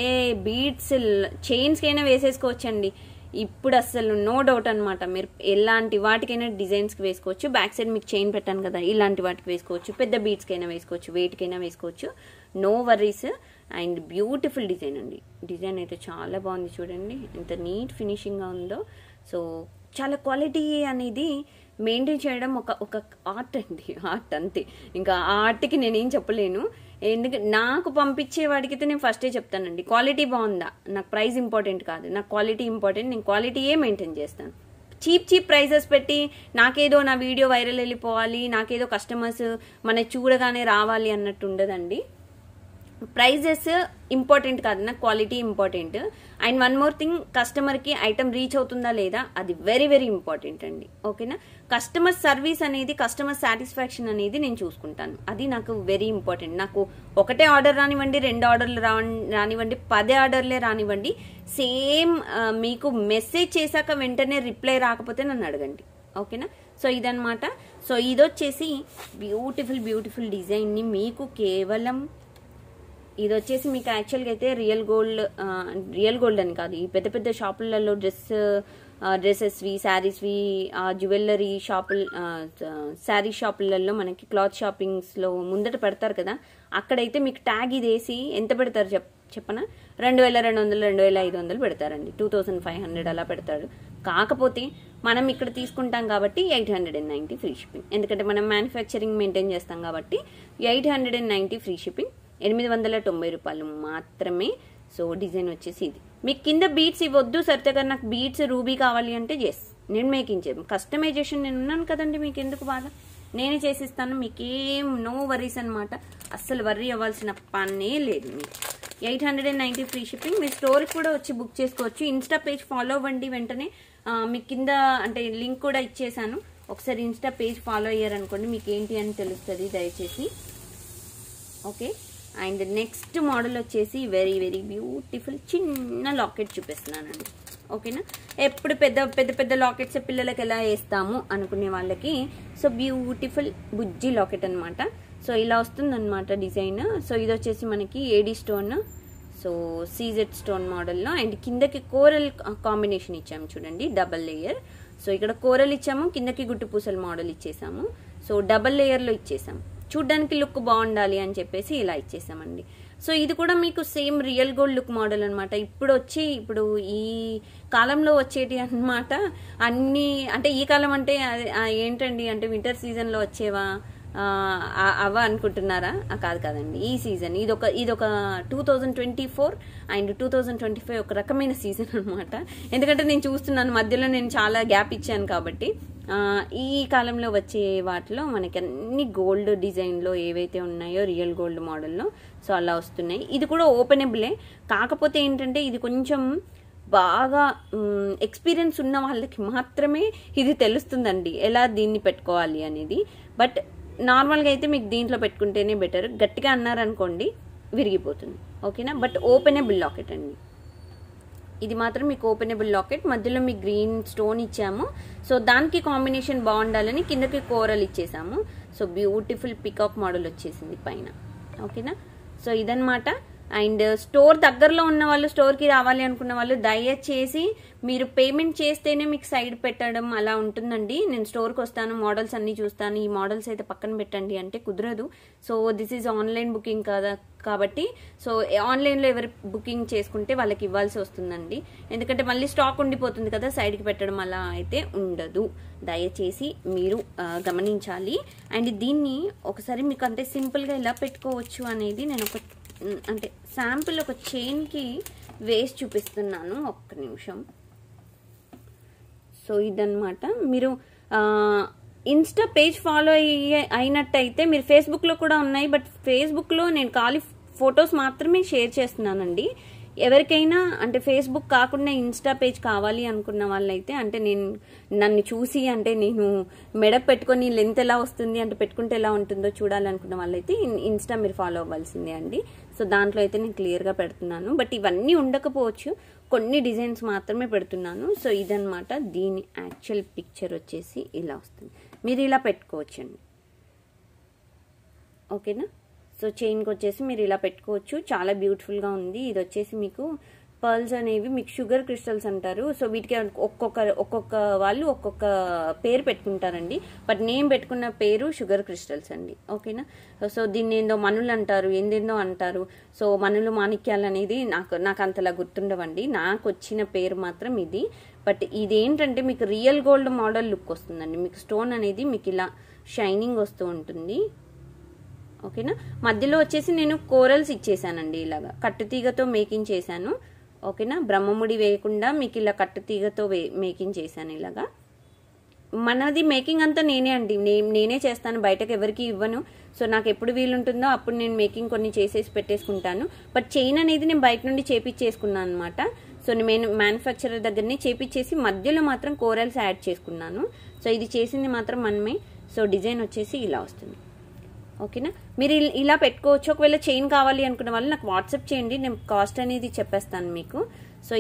బీట్స్ చైన్స్కైనా వేసేసుకోవచ్చండి. ఇప్పుడు అసలు నో డౌట్ అనమాట. మీరు ఎలాంటి వాటికైనా డిజైన్స్కి వేసుకోవచ్చు. బ్యాక్ సైడ్ మీకు చైన్ పెట్టాను కదా, ఇలాంటి వాటికి వేసుకోవచ్చు. పెద్ద బీట్స్కైనా వేసుకోవచ్చు, వెయిట్కైనా వేసుకోవచ్చు, no worries. And beautiful design అండి. డిజైన్ అయితే చాలా బాగుంది, చూడండి ఎంత నీట్ ఫినిషింగ్గా ఉందో. సో చాలా క్వాలిటీ అనేది మెయింటైన్ చేయడం ఒక ఆర్ట్ అండి, ఆర్ట్ అంతే. ఇంకా ఆ ఆర్ట్కి నేనేం చెప్పలేను. ఎందుకంటే నాకు పంపించే వాడికైతే నేను ఫస్టే చెప్తానండి, క్వాలిటీ బాగుందా, నాకు ప్రైస్ ఇంపార్టెంట్ కాదు, నాకు క్వాలిటీ ఇంపార్టెంట్. నేను క్వాలిటీయే మెయింటైన్ చేస్తాను. చీప్ ప్రైజెస్ పెట్టి నాకేదో నా వీడియో వైరల్ వెళ్ళిపోవాలి, నాకేదో కస్టమర్స్ మన చూడగానే రావాలి అన్నట్టు ఉండదండి. ప్రైజెస్ ఇంపార్టెంట్ కాదు, నాకు quality important. And one more thing, కస్టమర్కి ఐటమ్ రీచ్ అవుతుందా లేదా, అది వెరీ వెరీ ఇంపార్టెంట్ అండి. ఓకేనా, కస్టమర్ సర్వీస్ అనేది, కస్టమర్ సాటిస్ఫాక్షన్ అనేది నేను చూసుకుంటాను. అది నాకు వెరీ ఇంపార్టెంట్. నాకు ఒకటే ఆర్డర్ రానివ్వండి, 2 ఆర్డర్లు రానివ్వండి, 10 ఆర్డర్లే రానివ్వండి, సేమ్ మీకు మెసేజ్ చేశాక వెంటనే రిప్లై రాకపోతే నన్ను అడగండి. ఓకేనా, సో ఇదనమాట. సో ఇది వచ్చేసి బ్యూటిఫుల్ డిజైన్ని మీకు కేవలం, ఇది వచ్చేసి మీకు యాక్చువల్గా అయితే రియల్ గోల్డ్ అని కాదు, ఈ పెద్ద పెద్ద షాపులలో డ్రెస్సెస్వి, శారీస్వి, జ్యువెలరీ షాపులు, శారీ షాపులలో మనకి క్లాత్ షాపింగ్స్లో ముందట పెడతారు కదా, అక్కడైతే మీకు ట్యాగ్ ఇది వేసి ఎంత పెడతారు చెప్పనా, 2200, 2500 పెడతారండి. 2500 అలా పెడతారు. కాకపోతే మనం ఇక్కడ తీసుకుంటాం కాబట్టి 890 ఫ్రీ షిప్పింగ్. ఎందుకంటే మనం మ్యానుఫ్యాక్చరింగ్ మెయింటైన్ చేస్తాం కాబట్టి 890 ఫ్రీ షిప్పింగ్, 890 రూపాయలు మాత్రమే. సో డిజైన్ వచ్చేసి ఇది. మీకు కింద బీట్స్ ఇవ్వద్దు సరితే గారు, నాకు బీట్స్ రూబీ కావాలి అంటే నేను మేకింగ్ చేయను. కస్టమైజేషన్ నేను ఉన్నాను కదండి, మీకు ఎందుకు బాధ, నేనే చేసిస్తాను. మీకేం నో వర్రీస్ అనమాట. అస్సలు వర్రీ అవ్వాల్సిన పనే లేదు. మీకు 890 ఫ్రీ షిప్పింగ్. మీ స్టోర్కి కూడా వచ్చి బుక్ చేసుకోవచ్చు. ఇన్స్టా పేజ్ ఫాలో అవ్వండి వెంటనే. మీ కింద అంటే లింక్ కూడా ఇచ్చేసాను, ఒకసారి ఇన్స్టా పేజ్ ఫాలో అయ్యారనుకోండి మీకు ఏంటి అని తెలుస్తుంది దయచేసి. ఓకే, అండ్ నెక్స్ట్ మోడల్ వచ్చేసి వెరీ వెరీ బ్యూటిఫుల్ చిన్న లాకెట్ చూపిస్తున్నానండి. ఓకేనా, ఎప్పుడు పెద్ద లాకెట్స్ పిల్లలకి ఎలా వేస్తాము అనుకునే వాళ్ళకి, సో బ్యూటిఫుల్ బుజ్జి లాకెట్ అనమాట. సో ఇలా వస్తుందన్నమాట డిజైన్. సో ఇది వచ్చేసి మనకి AD stone, so CZ stone మోడల్లో. అండ్ కిందకి కోరల్ కాంబినేషన్ ఇచ్చాము చూడండి, డబల్ లేయర్. సో ఇక్కడ కోరల్ ఇచ్చాము, కిందకి గుట్టు పూసల మోడల్ ఇచ్చేసాము. సో డబల్ లేయర్లో ఇచ్చేసాము, చూడ్డానికి లుక్ బాగుండాలి అని చెప్పేసి ఇలా ఇచ్చేసామండి. సో ఇది కూడా మీకు same real gold look model అనమాట. ఇప్పుడు ఈ కాలంలో వచ్చేటి అనమాట అన్నీ. అంటే ఈ కాలం అంటే ఏంటండి అంటే వింటర్ సీజన్లో వచ్చేవా అవ అనుకుంటున్నారా? కాదండి, ఈ సీజన్ ఇదొక 2024 అండ్ 2025 ఒక రకమైన సీజన్ అనమాట. ఎందుకంటే నేను చూస్తున్నాను, మధ్యలో నేను చాలా గ్యాప్ ఇచ్చాను కాబట్టి ఈ కాలంలో వచ్చే వాటిలో మనకి అన్ని గోల్డ్ డిజైన్లో ఏవైతే ఉన్నాయో రియల్ గోల్డ్ మోడల్లో సో అలా వస్తున్నాయి. ఇది కూడా ఓపెనబులే, కాకపోతే ఏంటంటే ఇది కొంచెం బాగా ఎక్స్పీరియన్స్ ఉన్న వాళ్ళకి మాత్రమే ఇది తెలుస్తుందండి ఎలా దీన్ని పెట్టుకోవాలి అనేది. బట్ నార్మల్గా అయితే మీకు దీంట్లో పెట్టుకుంటేనే బెటర్. గట్టిగా అన్నారనుకోండి విరిగిపోతుంది. ఓకేనా, బట్ ఓపెనబుల్ లాకెట్ అండి ఇది మాత్రం. మీకు ఓపెనబుల్ లాకెట్, మధ్యలో మీకు గ్రీన్ స్టోన్ ఇచ్చాము. సో దానికి కాంబినేషన్ బాగుండాలని కిందకి కోరల్ ఇచ్చేసాము. సో బ్యూటిఫుల్ పికాక్ మోడల్ వచ్చేసింది పైన. ఓకేనా, సో ఇదన్నమాట. అండ్ స్టోర్ దగ్గరలో ఉన్న వాళ్ళు, స్టోర్కి రావాలి అనుకున్న వాళ్ళు దయచేసి మీరు పేమెంట్ చేస్తేనే మీకు సైడ్ పెట్టడం అలా ఉంటుందండి. నేను స్టోర్కి వస్తాను, మోడల్స్ అన్నీ చూస్తాను, ఈ మోడల్స్ అయితే పక్కన పెట్టండి అంటే కుదరదు. So this is online booking కాబట్టి సో ఆన్లైన్లో ఎవరు బుకింగ్ చేసుకుంటే వాళ్ళకి ఇవ్వాల్సి వస్తుందండి. ఎందుకంటే మళ్ళీ స్టాక్ ఉండిపోతుంది కదా, సైడ్కి పెట్టడం అలా అయితే ఉండదు. దయచేసి మీరు గమనించాలి. అండ్ దీన్ని ఒకసారి మీకు అంటే సింపుల్గా ఎలా పెట్టుకోవచ్చు అనేది నేను అంటే శాంపుల్ ఒక చైన్కి వేసి చూపిస్తున్నాను. ఒక్క నిమిషం. సో ఇదన్నమాట. మీరు ఇన్స్టా పేజ్ ఫాలో అయినట్టయితే మీరు ఫేస్బుక్లో కూడా ఉన్నాయి, బట్ ఫేస్బుక్లో నేను ఖాళీ ఫొటోస్ మాత్రమే షేర్ చేస్తున్నానండి. ఎవరికైనా అంటే ఫేస్బుక్ కాకుండా ఇన్స్టా పేజ్ కావాలి అనుకున్న వాళ్ళైతే, అంటే నన్ను చూసి అంటే నేను మెడ పెట్టుకొని లెంత్ ఎలా వస్తుంది అంటే పెట్టుకుంటే ఎలా ఉంటుందో చూడాలనుకున్న వాళ్ళైతే ఇన్స్టా మీరు ఫాలో అవ్వాల్సిందే అండి. సో దాంట్లో అయితే నేను క్లియర్గా పెడుతున్నాను, బట్ ఇవన్నీ ఉండకపోవచ్చు, కొన్ని డిజైన్స్ మాత్రమే పెడుతున్నాను. సో ఇదన్నమాట, దీని యాక్చువల్ పిక్చర్ వచ్చేసి ఇలా వస్తుంది. మీరు ఇలా పెట్టుకోవచ్చండి, ఓకేనా. సో చైన్కి వచ్చేసి మీరు ఇలా పెట్టుకోవచ్చు, చాలా బ్యూటిఫుల్గా ఉంది. ఇది వచ్చేసి మీకు పర్ల్స్ అనేవి మీకు షుగర్ క్రిస్టల్స్ అంటారు. సో వీటికి ఒక్కొక్క వాళ్ళు ఒక్కొక్క పేరు పెట్టుకుంటారండి, బట్ నేను పెట్టుకున్న పేరు షుగర్ క్రిస్టల్స్ అండి, ఓకేనా. సో దీన్ని ఏందో మనులు అంటారు, ఏందేందో అంటారు. సో మనులు మాణిక్యాలు అనేది నాకు అంతలా గుర్తుండవండి, నాకు వచ్చిన పేరు మాత్రం ఇది. బట్ ఇదేంటంటే మీకు రియల్ గోల్డ్ మోడల్ లుక్ వస్తుందండి. మీకు స్టోన్ అనేది మీకు ఇలా షైనింగ్ వస్తూ ఉంటుంది, ఓకేనా. మధ్యలో వచ్చేసి నేను కోరల్స్ ఇచ్చేసానండి, ఇలాగా కట్టుతీగతో మేకింగ్ చేశాను, ఓకేనా. బ్రహ్మముడి వేయకుండా మీకు ఇలా కట్టుతీగతో మేకింగ్ చేశాను ఇలాగా. మనది మేకింగ్ అంతా నేనే అండి, నేనే చేస్తాను, బయటకు ఎవరికి ఇవ్వను. సో నాకు ఎప్పుడు వీలుంటుందో అప్పుడు నేను మేకింగ్ కొన్ని చేసేసి పెట్టేసుకుంటాను. బట్ చైన్ అనేది నేను బయట నుండి చేపించేసుకున్నాను అనమాట. సో నేను మ్యానుఫ్యాక్చరర్ దగ్గరనే చేపించేసి మధ్యలో మాత్రం కోరల్స్ యాడ్ చేసుకున్నాను. సో ఇది చేసింది మాత్రం మనమే. సో డిజైన్ వచ్చేసి ఇలా వస్తుంది, ఓకేనా. మీరు ఇలా పెట్టుకోవచ్చు. ఒకవేళ చైన్ కావాలి అనుకున్న వాళ్ళు నాకు వాట్సాప్ చేయండి, నేను కాస్ట్ అనేది చెప్పేస్తాను మీకు. సో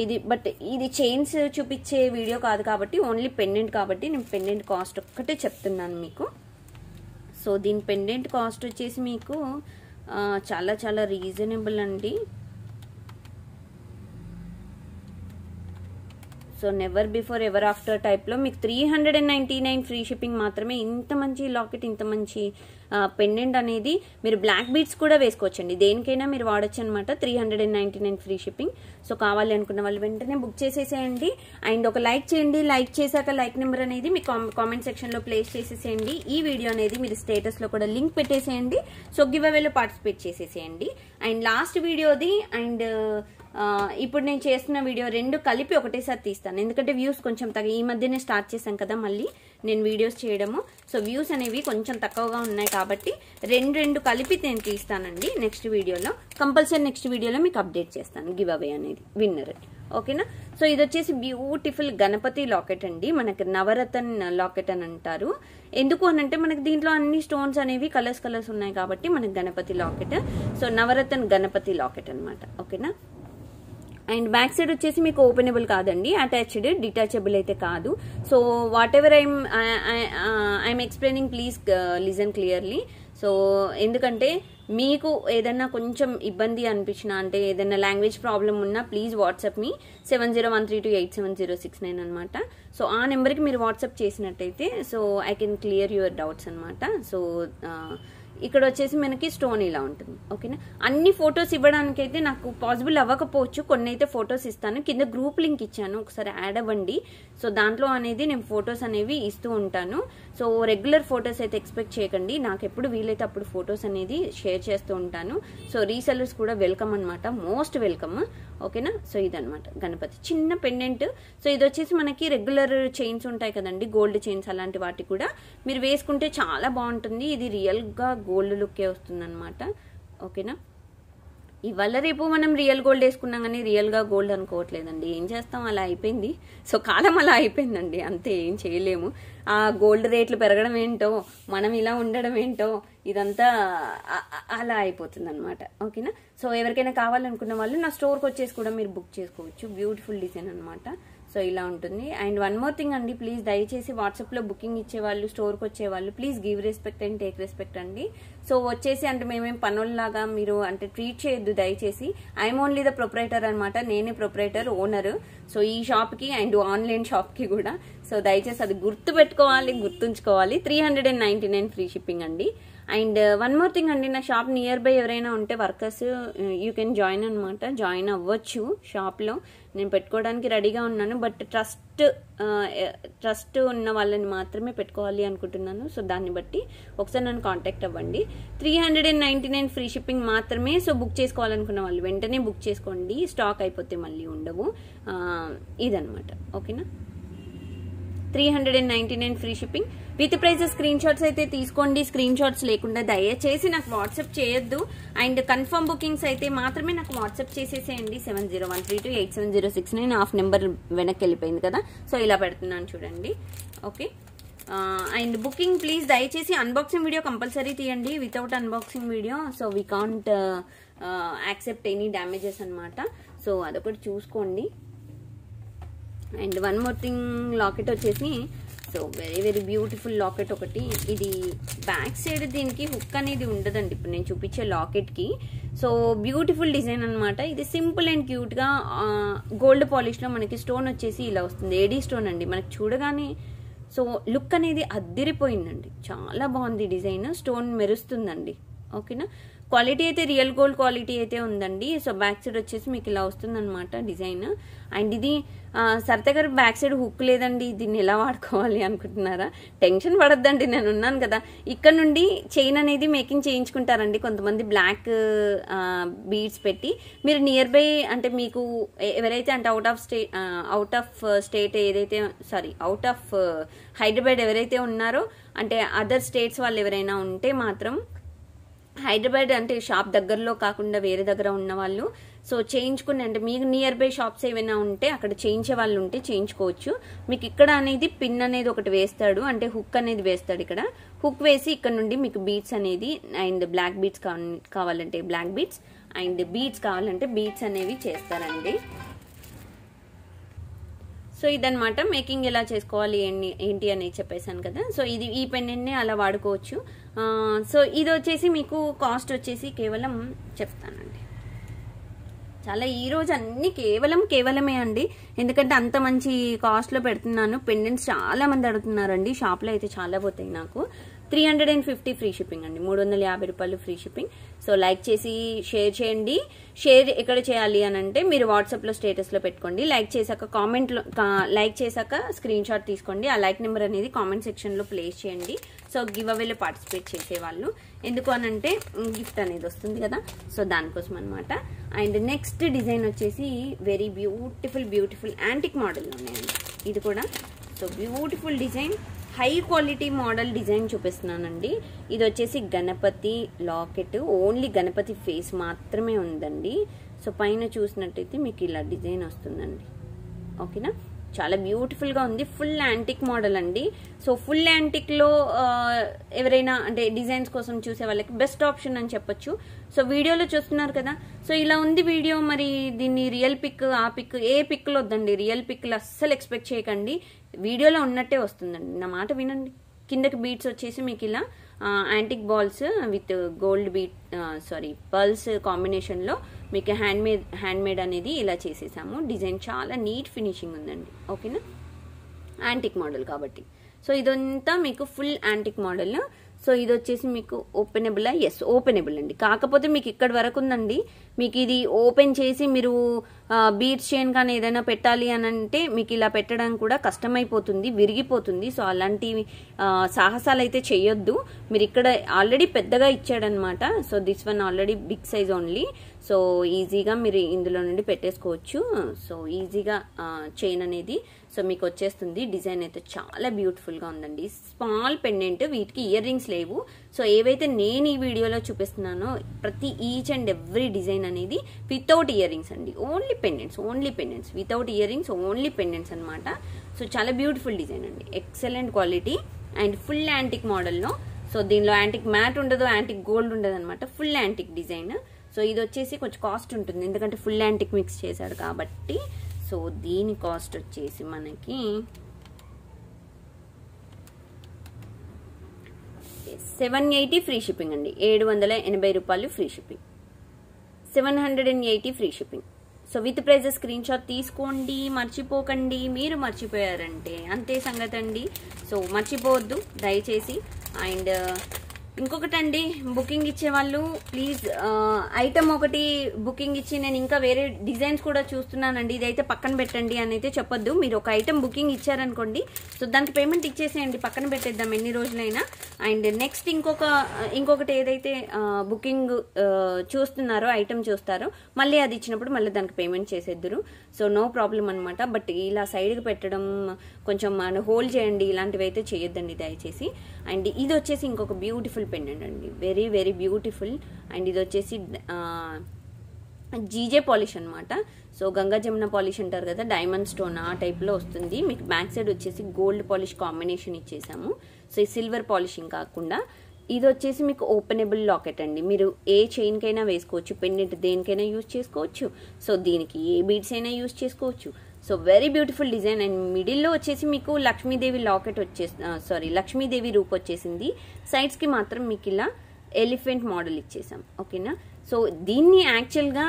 ఇది చైన్స్ చూపించే వీడియో కాదు కాబట్టి, ఓన్లీ పెండెంట్ కాబట్టి నేను పెండెంట్ కాస్ట్ ఒక్కటే చెప్తున్నాను మీకు. సో దీని పెండెంట్ కాస్ట్ వచ్చేసి మీకు చాలా చాలా రీజనబుల్ అండి. So never before ever after టైప్లో మీకు 399 ఫ్రీ షిప్పింగ్ మాత్రమే. ఇంత మంచి లాకెట్, ఇంత మంచి పెండెంట్ అనేది మీరు బ్లాక్ బీడ్స్ కూడా వేసుకోవచ్చండి, దేనికైనా మీరు వాడచ్చు అనమాట. 399 ఫ్రీ షిప్పింగ్. సో కావాలి అనుకున్న వాళ్ళు వెంటనే బుక్ చేసేసేయండి. అండ్ ఒక లైక్ చేయండి, లైక్ చేశాక లైక్ నెంబర్ అనేది మీ కామెంట్ సెక్షన్లో ప్లేస్ చేసేసేయండి. ఈ వీడియో అనేది మీరు స్టేటస్లో కూడా లింక్ పెట్టేసేయండి. సో గివ్ అవేలో పార్టిసిపేట్ చేసేసేయండి. అండ్ లాస్ట్ వీడియోది అండ్ ఇప్పుడు నేను చేస్తున్న వీడియో రెండు కలిపి ఒకటేసారి తీస్తాను, ఎందుకంటే వ్యూస్ కొంచెం ఈ మధ్యనే స్టార్ట్ చేశాను కదా మళ్ళీ నేను వీడియోస్ చేయడము. సో వ్యూస్ అనేవి కొంచెం తక్కువగా ఉన్నాయి కాబట్టి రెండు కలిపి నేను తీస్తానండి నెక్స్ట్ వీడియోలో. కంపల్సరీ నెక్స్ట్ వీడియోలో మీకు అప్డేట్ చేస్తాను గివ్ అవే అనేది, విన్నర్, ఓకేనా. సో ఇది వచ్చేసి బ్యూటిఫుల్ గణపతి లాకెట్ అండి, మనకి నవరత్న లాకెట్ అని అంటారు. ఎందుకు అనంటే మనకి దీంట్లో అన్ని స్టోన్స్ అనేవి కలర్స్ ఉన్నాయి కాబట్టి మనకి గణపతి లాకెట్. సో నవరత్న గణపతి లాకెట్ అనమాట, ఓకేనా. అండ్ బ్యాక్ సైడ్ వచ్చేసి మీకు ఓపెనబుల్ కాదండి, అటాచ్డ్, డిటాచబుల్ అయితే కాదు. So what ever I'm explaining please listen clearly. So ఎందుకంటే మీకు ఏదన్నా కొంచెం ఇబ్బంది అనిపించినా అంటే ఏదైనా లాంగ్వేజ్ ప్రాబ్లం ఉన్నా ప్లీజ్ వాట్సాప్ మీ 7013287069 అనమాట. సో ఆ నెంబర్కి మీరు వాట్సాప్ చేసినట్టయితే so I can clear your doubts అనమాట. సో ఇక్కడ వచ్చేసి మనకి స్టోన్ ఇలా ఉంటుంది, ఓకేనా. అన్ని ఫొటోస్ ఇవ్వడానికి అయితే నాకు పాసిబుల్ అవ్వకపోవచ్చు, కొన్ని అయితే ఫొటోస్ ఇస్తాను. కింద గ్రూప్ లింక్ ఇచ్చాను, ఒకసారి యాడ్ అవ్వండి. సో దాంట్లో అనేది నేను ఫొటోస్ అనేవి ఇస్తూ ఉంటాను. సో రెగ్యులర్ ఫొటోస్ అయితే ఎక్స్పెక్ట్ చేయకండి, నాకు ఎప్పుడు వీలైతే అప్పుడు ఫొటోస్ అనేది షేర్ చేస్తూ ఉంటాను. సో రీసెల్లర్స్ కూడా వెల్కమ్ అనమాట, మోస్ట్ వెల్కమ్, ఓకేనా. సో ఇదనమాట గణపతి చిన్న పెండెంట్. సో ఇది వచ్చేసి మనకి రెగ్యులర్ చైన్స్ ఉంటాయి కదండి, గోల్డ్ చైన్స్, అలాంటి వాటి కూడా మీరు వేసుకుంటే చాలా బాగుంటుంది. ఇది రియల్గా గోల్డ్ లుక్కే వస్తుంది అనమాట, ఓకేనా. ఇవాళ రేపు మనం రియల్ గోల్డ్ వేసుకున్నాం కానీ రియల్గా గోల్డ్ అనుకోవట్లేదండి, ఏం చేస్తాం, అలా అయిపోయింది. సో కాలం అలా అయిపోయిందండి, అంతే, ఏం చేయలేము. ఆ గోల్డ్ రేట్లు పెరగడం ఏంటో, మనం ఇలా ఉండడం ఏంటో, ఇదంతా అలా అయిపోతుంది అనమాట, ఓకేనా. సో ఎవరికైనా కావాలనుకున్న వాళ్ళు నా స్టోర్కి వచ్చేసి కూడా మీరు బుక్ చేసుకోవచ్చు. బ్యూటిఫుల్ డిజైన్ అనమాట. సో ఇలా ఉంటుంది. అండ్ వన్ మోర్ థింగ్ అండి, ప్లీజ్ దయచేసి వాట్సాప్లో బుకింగ్ ఇచ్చేవాళ్ళు, స్టోర్కి వచ్చేవాళ్ళు please give respect and take respect అండి. సో వచ్చేసి అంటే మేమేం పనుల్లాగా మీరు అంటే ట్రీట్ చేయొద్దు దయచేసి. ఐఎమ్ ఓన్లీ ద ప్రొపరేటర్ అనమాట, నేనే ప్రొపరేటర్, ఓనర్. సో ఈ షాప్కి అండ్ ఆన్లైన్ షాప్కి కూడా. సో దయచేసి అది గుర్తు పెట్టుకోవాలి, గుర్తుంచుకోవాలి. 399 ఫ్రీ షిప్పింగ్ అండి. అండ్ వన్ మోర్ థింగ్ అండి, నా షాప్ నియర్ బై ఎవరైనా ఉంటే వర్కర్స్ యూ కెన్ జాయిన్ అనమాట, జాయిన్ అవ్వచ్చు షాప్లో. నేను పెట్టుకోవడానికి రెడీగా ఉన్నాను, బట్ ట్రస్ట్ ఉన్న వాళ్ళని మాత్రమే పెట్టుకోవాలి అనుకుంటున్నాను. సో దాన్ని బట్టి ఒకసారి నన్ను కాంటాక్ట్ అవ్వండి. 399 ఫ్రీ షిప్పింగ్ మాత్రమే. సో బుక్ చేసుకోవాలనుకున్న వాళ్ళు వెంటనే బుక్ చేసుకోండి, స్టాక్ అయిపోతే మళ్ళీ ఉండవు. ఇదనమాట, ఓకేనా. 399 free shipping. With prices screen shots అయితే తీసుకోండి. స్క్రీన్ షాట్స్ లేకుండా దయచేసి నాకు వాట్సాప్ చేయొద్దు. అండ్ కన్ఫర్మ్ బుకింగ్స్ అయితే మాత్రమే నాకు వాట్సాప్ చేసేసేయండి. 7013287069 హాఫ్ నెంబర్ వెనక్కి వెళ్ళిపోయింది కదా, సో ఇలా పెడుతున్నాను చూడండి. ఓకే, అండ్ బుకింగ్ ప్లీజ్ దయచేసి అన్బాక్సింగ్ వీడియో కంపల్సరీ తీయండి. Without unboxing video so we can't accept any damages అనమాట. సో అదొకటి చూసుకోండి. And one more thing, locket వచ్చేసి so very very beautiful locket ఒకటి. ఇది బ్యాక్ సైడ్ దీనికి హుక్ అనేది ఉండదండి ఇప్పుడు నేను చూపించే లాకెట్కి. సో బ్యూటిఫుల్ డిజైన్ అనమాట. ఇది సింపుల్ అండ్ క్యూట్గా గోల్డ్ పాలిష్లో మనకి స్టోన్ వచ్చేసి ఇలా వస్తుంది. ఏడీ స్టోన్ అండి, మనకి చూడగానే సో లుక్ అనేది అద్దిరిపోయిందండి. చాలా బాగుంది డిజైన్, స్టోన్ మెరుస్తుందండి. ఓకేనా, క్వాలిటీ అయితే రియల్ గోల్డ్ క్వాలిటీ అయితే ఉందండి. సో బ్యాక్ సైడ్ వచ్చేసి మీకు ఇలా వస్తుంది అనమాట డిజైన్. అండ్ ఇది సరిత గారు బ్యాక్ సైడ్ హుక్ లేదండి, దీన్ని ఎలా వాడుకోవాలి అనుకుంటున్నారా? టెన్షన్ పడద్దండి, నేను ఉన్నాను కదా. ఇక్కడ నుండి చైన్ అనేది మేకింగ్ చేయించుకుంటారండి కొంతమంది, బ్లాక్ బీడ్స్ పెట్టి. మీరు నియర్ బై అంటే మీకు ఎవరైతే అంటే అవుట్ ఆఫ్ స్టేట్ ఏదైతే అవుట్ ఆఫ్ హైదరాబాద్ ఎవరైతే ఉన్నారో అంటే అదర్ స్టేట్స్ వాళ్ళు ఎవరైనా ఉంటే మాత్రం, హైదరాబాద్ అంటే షాప్ దగ్గరలో కాకుండా వేరే దగ్గర ఉన్న వాళ్ళు సో చేయించుకుని అంటే మీకు నియర్ బై షాప్స్ ఏమైనా ఉంటే అక్కడ చేయించే వాళ్ళు ఉంటే చేయించుకోవచ్చు. మీకు ఇక్కడ అనేది పిన్ అనేది ఒకటి వేస్తాడు, అంటే హుక్ అనేది వేస్తాడు. ఇక్కడ హుక్ వేసి ఇక్కడ నుండి మీకు బీడ్స్ అనేది అండ్ బ్లాక్ బీడ్స్ కావాలంటే బ్లాక్ బీడ్స్ అండ్ బీడ్స్ కావాలంటే బీడ్స్ అనేవి చేస్తారండి. సో ఇదనమాట మేకింగ్ ఎలా చేసుకోవాలి ఏంటి అనేది చెప్పేశాను కదా. సో ఇది ఈ పెన్నెన్ని అలా వాడుకోవచ్చు. సో ఇది వచ్చేసి మీకు కాస్ట్ వచ్చేసి కేవలం చెప్తానండి, చాలా ఈరోజు అన్ని కేవలమే అండి, ఎందుకంటే అంత మంచి కాస్ట్లో పెడుతున్నాను. పెండెంట్స్ చాలా మంది అడుగుతున్నారండి, షాప్లో అయితే చాలా పోతాయి నాకు. 350 ఫ్రీ షిప్పింగ్ అండి, 350 రూపాయలు ఫ్రీ షిప్పింగ్. సో లైక్ చేసి షేర్ చేయండి. షేర్ ఎక్కడ చేయాలి అని అంటే మీరు వాట్సాప్లో స్టేటస్లో పెట్టుకోండి. లైక్ చేశాక స్క్రీన్ షాట్ తీసుకోండి. ఆ లైక్ నెంబర్ అనేది కామెంట్ సెక్షన్లో ప్లేస్ చేయండి. సో గివ్ అవేలో పార్టిసిపేట్ చేసేవాళ్ళు, ఎందుకు అనంటే గిఫ్ట్ అనేది వస్తుంది కదా, సో దానికోసం అనమాట. అండ్ నెక్స్ట్ డిజైన్ వచ్చేసి వెరీ బ్యూటిఫుల్ యాంటిక్ మోడల్ ఉన్నాయండి. ఇది కూడా so beautiful design, high quality model design చూపిస్తున్నానండి. ఇది వచ్చేసి Ganapati locket, only Ganapati face మాత్రమే ఉందండి. సో పైన చూసినట్టయితే మీకు ఇలా డిజైన్ వస్తుందండి. ఓకేనా, చాలా బ్యూటిఫుల్ గా ఉంది. ఫుల్ యాంటిక్ మోడల్ అండి. సో ఫుల్ యాంటిక్ లో ఎవరైనా అంటే డిజైన్స్ కోసం చూసే వాళ్ళకి బెస్ట్ ఆప్షన్ అని చెప్పొచ్చు. సో వీడియోలో చూస్తున్నారు కదా, సో ఇలా ఉంది వీడియో. మరి దీన్ని రియల్ పిక్ ఆ పిక్ ఏ పిక్ లో వద్దండి, రియల్ పిక్ లో అస్సలు ఎక్స్పెక్ట్ చేయకండి. వీడియోలో ఉన్నట్టే వస్తుందండి, నా మాట వినండి. కిందకి బీట్స్ వచ్చేసి మీకు ఇలా antique balls with gold pearls combination లో మీకు హ్యాండ్ మేడ్ అనేది ఇలా చేసేసాము. డిజైన్ చాలా నీట్ ఫినిషింగ్ ఉందండి. ఓకేనా, యాంటిక్ మోడల్ కాబట్టి. సో ఇదంతా మీకు ఫుల్ యాంటిక్ మోడల్. సో ఇది వచ్చేసి మీకు ఓపెనబుల్, ఎస్ ఓపెనబుల్ అండి. కాకపోతే మీకు ఇక్కడ వరకు ఉందండి. మీకు ఇది ఓపెన్ చేసి మీరు బీడ్స్ చైన్ కానీ ఏదైనా పెట్టాలి అని అంటే మీకు ఇలా పెట్టడం కూడా కష్టమైపోతుంది, విరిగిపోతుంది. సో అలాంటి సాహసాలు అయితే చేయొద్దు. మీరు ఇక్కడ ఆల్రెడీ పెద్దగా ఇచ్చాడనమాట. So this one already big size only. So ఈజీగా మీరు ఇందులో నుండి పెట్టేసుకోవచ్చు. సో ఈజీగా చైన్ అనేది సో మీకు వచ్చేస్తుంది. డిజైన్ అయితే చాలా బ్యూటిఫుల్గా ఉందండి. స్మాల్ పెండెంట్, వీటికి ఇయర్ రింగ్స్ లేవు. సో ఏవైతే నేను ఈ వీడియోలో చూపిస్తున్నానో ప్రతి ఈచ్ అండ్ ఎవ్రీ డిజైన్ అనేది వితౌట్ ఇయర్ రింగ్స్ అండి. Only pendants without ear rings, only pendants అనమాట. సో చాలా బ్యూటిఫుల్ డిజైన్ అండి, excellent quality and full antique మోడల్లో. సో దీనిలో యాంటిక్ మ్యాట్ ఉండదు, యాంటిక్ గోల్డ్ ఉండదు అనమాట, ఫుల్ యాంటిక్ డిజైన్. సో ఇది వచ్చేసి కొంచెం కాస్ట్ ఉంటుంది, ఎందుకంటే ఫుల్ యాంటిక్ మిక్స్ చేశాడు కాబట్టి. సో దీని కాస్ట్ వచ్చేసి మనకి 780 ఫ్రీ షిప్పింగ్ అండి. 780 రూపాయలు free shipping, 780 free shipping. So with prices screen shot తీసుకోండి, మర్చిపోకండి. మీరు మర్చిపోయారంటే అంతే సంగతి అండి. సో మర్చిపోవద్దు దయచేసి. అండ్ ఇంకొకటండి, బుకింగ్ ఇచ్చే వాళ్ళు ప్లీజ్ ఐటమ్ ఒకటి బుకింగ్ ఇచ్చి నేను ఇంకా వేరే డిజైన్స్ కూడా చూస్తున్నానండి, ఇదైతే పక్కన పెట్టండి అని అయితే చెప్పొద్దు. మీరు ఒక ఐటమ్ బుకింగ్ ఇచ్చారనుకోండి, సో దానికి పేమెంట్ ఇచ్చేసేయండి, పక్కన పెట్టేద్దాం ఎన్ని రోజులైనా. అండ్ నెక్స్ట్ ఇంకొకటి ఏదైతే బుకింగ్ చూస్తున్నారో, ఐటమ్ చూస్తారో, మళ్ళీ అది ఇచ్చినప్పుడు మళ్ళీ దానికి పేమెంట్ చేసేద్దురు. సో నో ప్రాబ్లం అనమాట. బట్ ఇలా సైడ్కి పెట్టడం కొంచెం హోల్డ్ చేయండి, ఇలాంటివి అయితే చేయొద్దండి దయచేసి. అండ్ ఇది వచ్చేసి ఇంకొక బ్యూటిఫుల్ పెండెంట్ అండి, వెరీ వెరీ బ్యూటిఫుల్. అండ్ ఇది వచ్చేసి జీజే పాలిష్ అనమాట. సో గంగా జమున పాలిష్ అంటారు కదా, డైమండ్ స్టోన్ ఆ టైప్లో వస్తుంది. మీకు బ్యాక్ సైడ్ వచ్చేసి గోల్డ్ పాలిష్ కాంబినేషన్ ఇచ్చేసాము. సో ఈ సిల్వర్ పాలిషింగ్ కాకుండా ఇది వచ్చేసి మీకు ఓపెనబుల్ లాకెట్ అండి. మీరు ఏ చైన్కైనా వేసుకోవచ్చు, పెండెంట్ దేనికైనా యూజ్ చేసుకోవచ్చు. సో దీనికి ఏ బీడ్స్ అయినా యూజ్ చేసుకోవచ్చు. So very beautiful design. And మిడిల్లో వచ్చేసి మీకు లక్ష్మీదేవి లాకెట్ లక్ష్మీదేవి రూప్ వచ్చేసింది. సైడ్స్కి మాత్రం మీకు ఇలా ఎలిఫెంట్ మోడల్ ఇచ్చేసాం. ఓకేనా. సో దీన్ని యాక్చువల్గా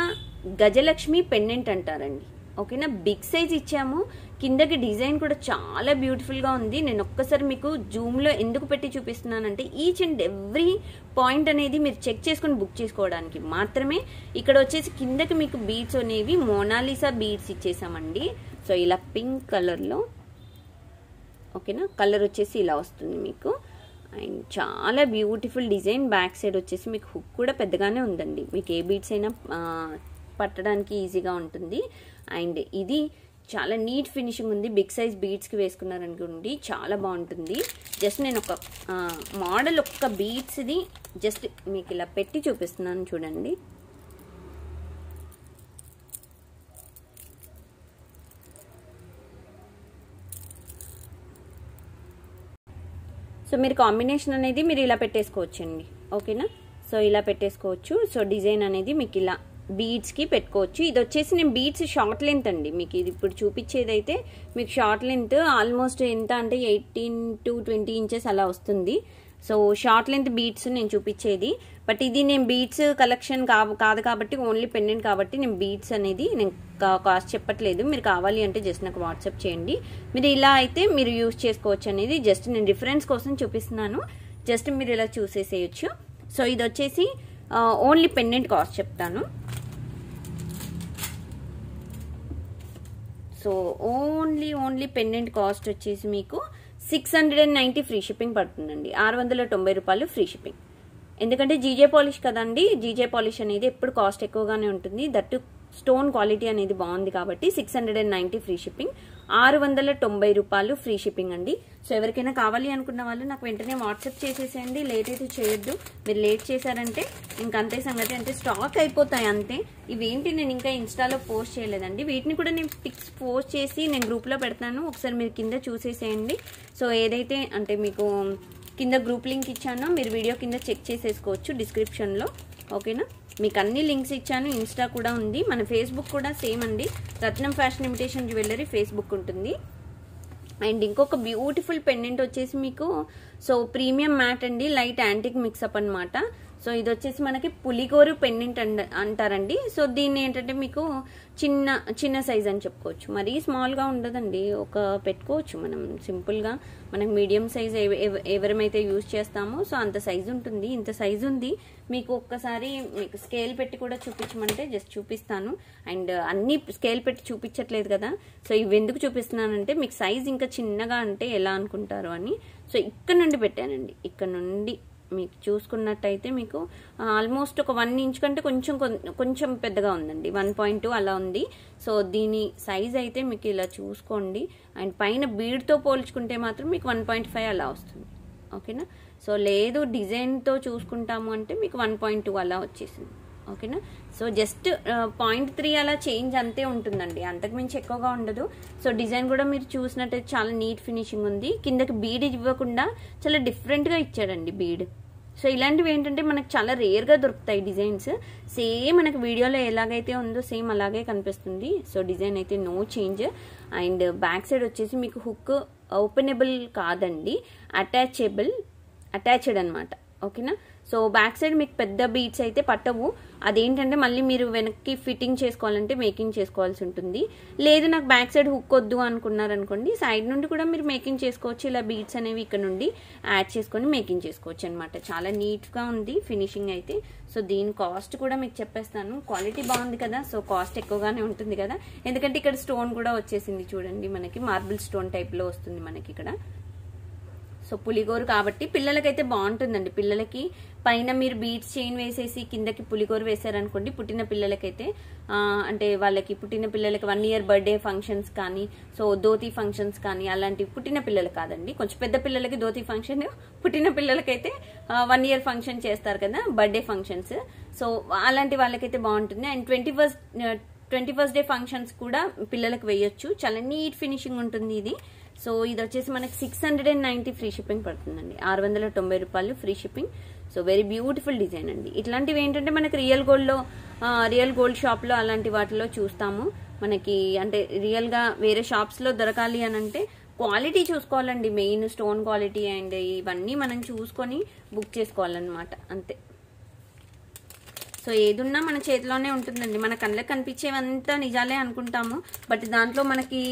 గజలక్ష్మి పెండెంట్ అంటారండి. ఓకేనా. బిగ్ సైజ్ ఇచ్చాము. కిందకి డిజైన్ కూడా చాలా బ్యూటిఫుల్గా ఉంది. నేను ఒక్కసారి మీకు జూమ్లో ఎందుకు పెట్టి చూపిస్తున్నానంటే ఈచ్ అండ్ ఎవ్రీ పాయింట్ అనేది మీరు చెక్ చేసుకుని బుక్ చేసుకోవడానికి మాత్రమే. ఇక్కడ వచ్చేసి కిందకి మీకు బీడ్స్ అనేవి మోనాలిసా బీడ్స్ ఇచ్చేసామండి. సో ఇలా పింక్ కలర్లో, ఓకేనా, కలర్ వచ్చేసి ఇలా వస్తుంది మీకు. అండ్ చాలా బ్యూటిఫుల్ డిజైన్. బ్యాక్ సైడ్ వచ్చేసి మీకు హుక్ కూడా పెద్దగానే ఉందండి, మీకు ఏ బీడ్స్ అయినా పట్టడానికి ఈజీగా ఉంటుంది. అండ్ ఇది చాలా నీట్ ఫినిషింగ్ ఉంది. బిగ్ సైజ్ బీడ్స్కి వేసుకున్నారనుకోండి చాలా బాగుంటుంది. జస్ట్ నేను ఒక మోడల్ ఒక్క బీడ్స్ది జస్ట్ మీకు ఇలా పెట్టి చూపిస్తున్నాను చూడండి. సో మీరు కాంబినేషన్ అనేది మీరు ఇలా పెట్టేసుకోవచ్చండి. ఓకేనా. సో ఇలా పెట్టేసుకోవచ్చు. సో డిజైన్ అనేది మీకు ఇలా బీడ్స్కి పెట్టుకోవచ్చు. ఇది వచ్చేసి నేను బీడ్స్ షార్ట్ లెంత్ అండి, మీకు ఇది ఇప్పుడు చూపించేది అయితే మీకు షార్ట్ లెంత్ ఆల్మోస్ట్ ఎంత అంటే 18 to 20 inches అలా వస్తుంది. సో షార్ట్ లెంత్ బీడ్స్ నేను చూపించేది. బట్ ఇది నేను బీడ్స్ కలెక్షన్ కాదు కాబట్టి, ఓన్లీ పెండెంట్ కాబట్టి నేను బీడ్స్ అనేది నేను కాస్ట్ చెప్పట్లేదు. మీరు కావాలి అంటే జస్ట్ నాకు వాట్సాప్ చేయండి. మీరు ఇలా అయితే మీరు యూజ్ చేసుకోవచ్చు అనేది జస్ట్ నేను రిఫరెన్స్ కోసం చూపిస్తున్నాను. జస్ట్ మీరు ఇలా చూసేసేయచ్చు. సో ఇది వచ్చేసి ఓన్లీ పెండెంట్ కాస్ట్ చెప్తాను. సో ఓన్లీ పెండెంట్ కాస్ట్ వచ్చేసి మీకు 690 ఫ్రీ షిప్పింగ్ పడుతుందండి. 690 రూపాయలు ఫ్రీ షిప్పింగ్. ఎందుకంటే జీజే పాలిష్ కదండి, జీజే పాలిష్ అనేది ఎప్పుడు కాస్ట్ ఎక్కువగానే ఉంటుంది. దట్టు స్టోన్ క్వాలిటీ అనేది బాగుంది కాబట్టి 690 ఫ్రీ షిప్పింగ్, 690 రూపాయలు ఫ్రీ షిప్పింగ్ అండి. సో ఎవరికైనా కావాలి అనుకున్న వాళ్ళు నాకు వెంటనే వాట్సాప్ చేసేసేయండి. లేట్ అయితే చేయొద్దు. మీరు లేట్ చేశారంటే ఇంకంతే సంగతి, అంటే స్టాక్ అయిపోతాయి అంతే. ఇవేంటి నేను ఇంకా ఇన్స్టాలో పోస్ట్ చేయలేదండి, వీటిని కూడా నేను పిక్స్ పోస్ట్ చేసి నేను గ్రూప్లో పెడతాను. ఒకసారి మీరు కింద చూసేసేయండి. సో ఏదైతే అంటే మీకు కింద గ్రూప్ లింక్ ఇచ్చానో మీరు వీడియో కింద చెక్ చేసేసుకోవచ్చు డిస్క్రిప్షన్లో. ఓకేనా. మీకు అన్ని లింక్స్ ఇచ్చాను. ఇన్స్టా కూడా ఉంది, మన ఫేస్బుక్ కూడా సేమ్ అండి, Ratnam fashion imitation jewellery Facebook ఉంటుంది. అండ్ ఇంకొక బ్యూటిఫుల్ పెండెంట్ వచ్చేసి మీకు సో ప్రీమియం మ్యాట్ అండి, లైట్ యాంటిక్ మిక్సప్ అనమాట. సో ఇది వచ్చేసి మనకి పులిగోరు పెండెంట్ అంటారండి. సో దీన్ని ఏంటంటే మీకు చిన్న సైజ్ అని చెప్పుకోవచ్చు, మరీ స్మాల్గా ఉండదండి. ఒక పెట్టుకోవచ్చు మనం సింపుల్గా, మనకి మీడియం సైజ్ ఎవరమైతే యూజ్ చేస్తామో సో అంత సైజు ఉంటుంది. ఇంత సైజు ఉంది. మీకు ఒక్కసారి మీకు స్కేల్ పెట్టి కూడా చూపించమంటే జస్ట్ చూపిస్తాను. అండ్ అన్ని స్కేల్ పెట్టి చూపించట్లేదు కదా, సో ఇవి ఎందుకు చూపిస్తున్నానంటే మీకు సైజ్ ఇంకా చిన్నగా అంటే ఎలా అనుకుంటారు అని. సో ఇక్కడ నుండి పెట్టానండి, ఇక్కడ నుండి మీకు చూసుకున్నట్టయితే మీకు ఆల్మోస్ట్ ఒక 1 inch కంటే కొంచెం పెద్దగా ఉందండి, 1.2 అలా ఉంది. సో దీని సైజ్ అయితే మీకు ఇలా చూసుకోండి. అండ్ పైన బీడ్తో పోల్చుకుంటే మాత్రం మీకు 1.5 అలా వస్తుంది. ఓకేనా. సో లేదు డిజైన్తో చూసుకుంటాము అంటే మీకు 1.2 అలా వచ్చేసింది. ఓకేనా. సో జస్ట్ 0.3 అలా చేంజ్ అంతే ఉంటుందండి, అంతకుమించి ఎక్కువగా ఉండదు. సో డిజైన్ కూడా మీరు చూసినట్టయితే చాలా నీట్ ఫినిషింగ్ ఉంది. కిందకి బీడ్ ఇవ్వకుండా చాలా డిఫరెంట్గా ఇచ్చాడండి బీడ్. సో ఇలాంటివి ఏంటంటే మనకు చాలా రేర్గా దొరుకుతాయి డిజైన్స్. సేమ్ మనకు వీడియోలో ఎలాగైతే ఉందో సేమ్ అలాగే కనిపిస్తుంది. సో డిజైన్ అయితే no change. And back side వచ్చేసి మీకు హుక్ ఓపెనబుల్ కాదండి, అటాచ్డ్ అనమాట. ఓకేనా. సో బ్యాక్ సైడ్ మీకు పెద్ద బీడ్స్ అయితే పట్టవు. అదేంటంటే మళ్ళీ మీరు వెనక్కి ఫిట్టింగ్ చేసుకోవాలంటే మేకింగ్ చేసుకోవాల్సి ఉంటుంది. లేదు నాకు బ్యాక్ సైడ్ హుక్ వద్దు అనుకున్నారనుకోండి, సైడ్ నుండి కూడా మీరు మేకింగ్ చేసుకోవచ్చు. ఇలా బీడ్స్ అనేవి ఇక్కడ నుండి యాడ్ చేసుకొని మేకింగ్ చేసుకోవచ్చు అనమాట. చాలా నీట్గా ఉంది ఫినిషింగ్ అయితే. సో దీని కాస్ట్ కూడా మీకు చెప్పేస్తాను. క్వాలిటీ బాగుంది కదా, సో కాస్ట్ ఎక్కువగానే ఉంటుంది కదా. ఎందుకంటే ఇక్కడ స్టోన్ కూడా వచ్చేసింది చూడండి, మనకి మార్బుల్ స్టోన్ టైప్లో వస్తుంది మనకి ఇక్కడ. సో పులిగోరు కాబట్టి పిల్లలకైతే బాగుంటుందండి. పిల్లలకి పైన మీరు బీడ్స్ చైన్ వేసేసి కిందకి పులిగోరు వేసారనుకోండి, పుట్టిన పిల్లలకైతే అంటే వాళ్ళకి పుట్టిన పిల్లలకి 1 year బర్త్డే ఫంక్షన్స్ కానీ, సో ధోతి ఫంక్షన్స్ కానీ అలాంటివి, పుట్టిన పిల్లలు కాదండి, కొంచెం పెద్ద పిల్లలకి ధోతి ఫంక్షన్, పుట్టిన పిల్లలకైతే 1 year ఫంక్షన్ చేస్తారు కదా, బర్త్డే ఫంక్షన్స్. సో అలాంటి వాళ్ళకైతే బాగుంటుంది. అండ్ 21st డే ఫంక్షన్స్ కూడా పిల్లలకు వేయొచ్చు. చాలా నీట్ ఫినిషింగ్ ఉంటుంది ఇది. సో ఇది వచ్చేసి మనకి 690 ఫ్రీ షిప్పింగ్ పడుతుందండి. 690 రూపాయలు free shipping. So very beautiful design అండి. ఇట్లాంటివి ఏంటంటే మనకి రియల్ గోల్డ్ షాప్ లో అలాంటి వాటిలో చూస్తాము. మనకి అంటే రియల్ గా వేరే షాప్స్ లో దొరకాలి అని అంటే క్వాలిటీ చూసుకోవాలండి. మెయిన్ స్టోన్ క్వాలిటీ అండ్ ఇవన్నీ మనం చూసుకొని బుక్ చేసుకోవాలన్నమాట, అంతే. సో ఏదున్నా మన చేతిలోనే ఉంటుందండి. మన కళ్ళకి కనిపించేవంతా నిజాలే అనుకుంటాము, బట్ దాంట్లో మనకి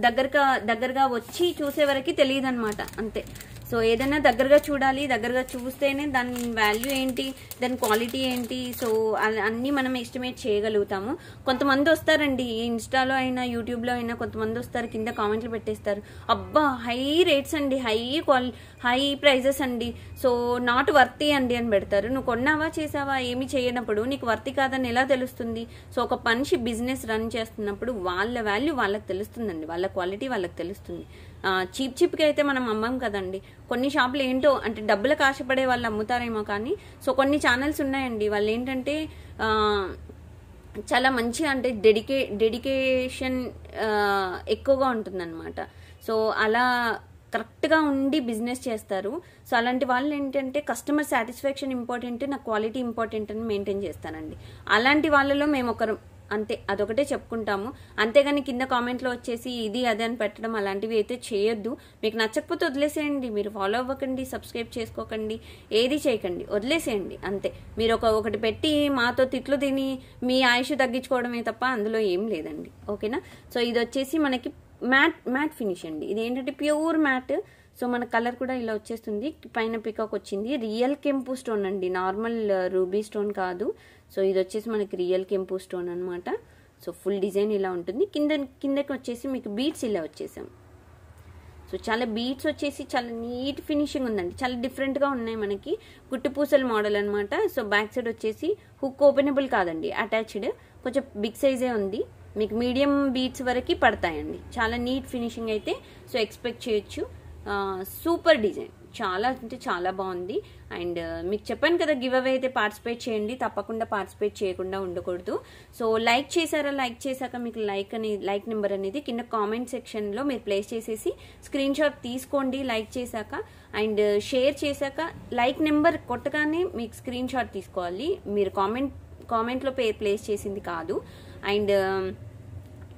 దగ్గరగా వచ్చి చూసే వరకు తెలియదు అనమాట, అంతే. సో ఏదైనా దగ్గరగా చూడాలి, దగ్గరగా చూస్తేనే దాని వాల్యూ ఏంటి, దాని క్వాలిటీ ఏంటి, సో అన్నీ మనం ఎస్టిమేట్ చేయగలుగుతాము. కొంతమంది వస్తారండి, ఇన్స్టాలో అయినా యూట్యూబ్లో అయినా కొంతమంది వస్తారు, కింద కామెంట్లు పెట్టేస్తారు, అబ్బా హై రేట్స్ అండి, హై ప్రైజెస్ అండి, సో నాట్ వర్తీ అండి అని పెడతారు. నువ్వు కొన్నావా చేసావా ఏమి చేయనప్పుడు నీకు వర్తీ కాదని ఎలా తెలుస్తుంది? సో ఒక మనిషి బిజినెస్ రన్ చేస్తున్నప్పుడు వాళ్ళ వాల్యూ వాళ్ళకి తెలుస్తుందండి, వాళ్ళ క్వాలిటీ వాళ్ళకి తెలుస్తుంది. చీప్గా అయితే మనం అమ్మం కదండి. కొన్ని షాపులు ఏంటో అంటే డబ్బులకు ఆశపడే వాళ్ళు అమ్ముతారేమో కానీ, సో కొన్ని ఛానల్స్ ఉన్నాయండి, వాళ్ళు ఏంటంటే చాలా మంచి అంటే డెడికేషన్ ఎక్కువగా ఉంటుందన్నమాట. సో అలా కరెక్ట్గా ఉండి బిజినెస్ చేస్తారు. సో అలాంటి వాళ్ళు ఏంటంటే కస్టమర్ సాటిస్ఫాక్షన్ ఇంపార్టెంట్, నా క్వాలిటీ ఇంపార్టెంట్ అని మెయింటైన్ చేస్తానండి. అలాంటి వాళ్ళలో మేము ఒకరు, అంతే, అదొకటే చెప్పుకుంటాము. అంతేగాని కింద కామెంట్లో వచ్చేసి ఇది అదే అని పెట్టడం అలాంటివి అయితే చేయొద్దు. మీకు నచ్చకపోతే వదిలేసేయండి, మీరు ఫాలో అవ్వకండి, సబ్స్క్రైబ్ చేసుకోకండి, ఏది చేయకండి, వదిలేసేయండి అంతే. మీరు ఒకటి పెట్టి మాతో తిట్లు తిని మీ ఆయుష్ తగ్గించుకోవడమే తప్ప అందులో ఏం లేదండి, ఓకేనా. సో ఇది వచ్చేసి మనకి మ్యాట్ ఫినిష్ అండి. ఇది ఏంటంటే ప్యూర్ మ్యాట్. సో మన కలర్ కూడా ఇలా వచ్చేస్తుంది, పైన పికాక్ వచ్చింది. రియల్ కెంపు స్టోన్ అండి, నార్మల్ రూబీ స్టోన్ కాదు. సో ఇది వచ్చేసి మనకి రియల్ కెంపు స్టోన్ అనమాట. సో ఫుల్ డిజైన్ ఇలా ఉంటుంది. కిందకి వచ్చేసి మీకు బీడ్స్ ఇలా వచ్చేసాం. సో చాలా బీడ్స్ వచ్చేసి చాలా నీట్ ఫినిషింగ్ ఉందండి, చాలా డిఫరెంట్గా ఉన్నాయి మనకి. గుట్టుపూసల మోడల్ అనమాట. సో బ్యాక్ సైడ్ వచ్చేసి హుక్ ఓపెనబుల్ కాదండి, అటాచ్డ్, కొంచెం బిగ్ సైజే ఉంది. మీకు మీడియం బీడ్స్ వరకు పడతాయండి. చాలా నీట్ ఫినిషింగ్ అయితే సో ఎక్స్పెక్ట్ చేయొచ్చు. సూపర్ డిజైన్, చాలా అంటే చాలా బాగుంది. అండ్ మీకు చెప్పాను కదా, గివ్ అవే అయితే పార్టిసిపేట్ చేయండి, తప్పకుండా పార్టిసిపేట్ చేయకుండా ఉండకూడదు. సో లైక్ చేశారా, లైక్ చేశాక మీకు లైక్ నెంబర్ అనేది కింద కామెంట్ సెక్షన్లో మీరు ప్లేస్ చేసేసి స్క్రీన్ షాట్ తీసుకోండి లైక్ చేశాక. అండ్ షేర్ చేశాక లైక్ నెంబర్ కొట్టగానే మీకు స్క్రీన్ షాట్ తీసుకోవాలి, మీరు కామెంట్లో ప్లేస్ చేసింది కాదు. అండ్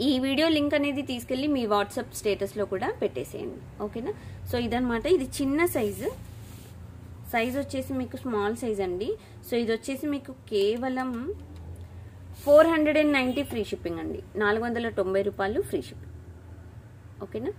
ఈ వీడియో లింక్ అనేది తీసుకెళ్ళి మీ వాట్సాప్ స్టేటస్లో కూడా పెట్టేసేయండి, ఓకేనా. సో ఇదనమాట, ఇది చిన్న సైజ్ వచ్చేసి మీకు స్మాల్ సైజ్ అండి. సో ఇది వచ్చేసి మీకు కేవలం 490 ఫ్రీ షిప్పింగ్ అండి, 490 రూపాయలు ఫ్రీ షిప్పింగ్, ఓకేనా.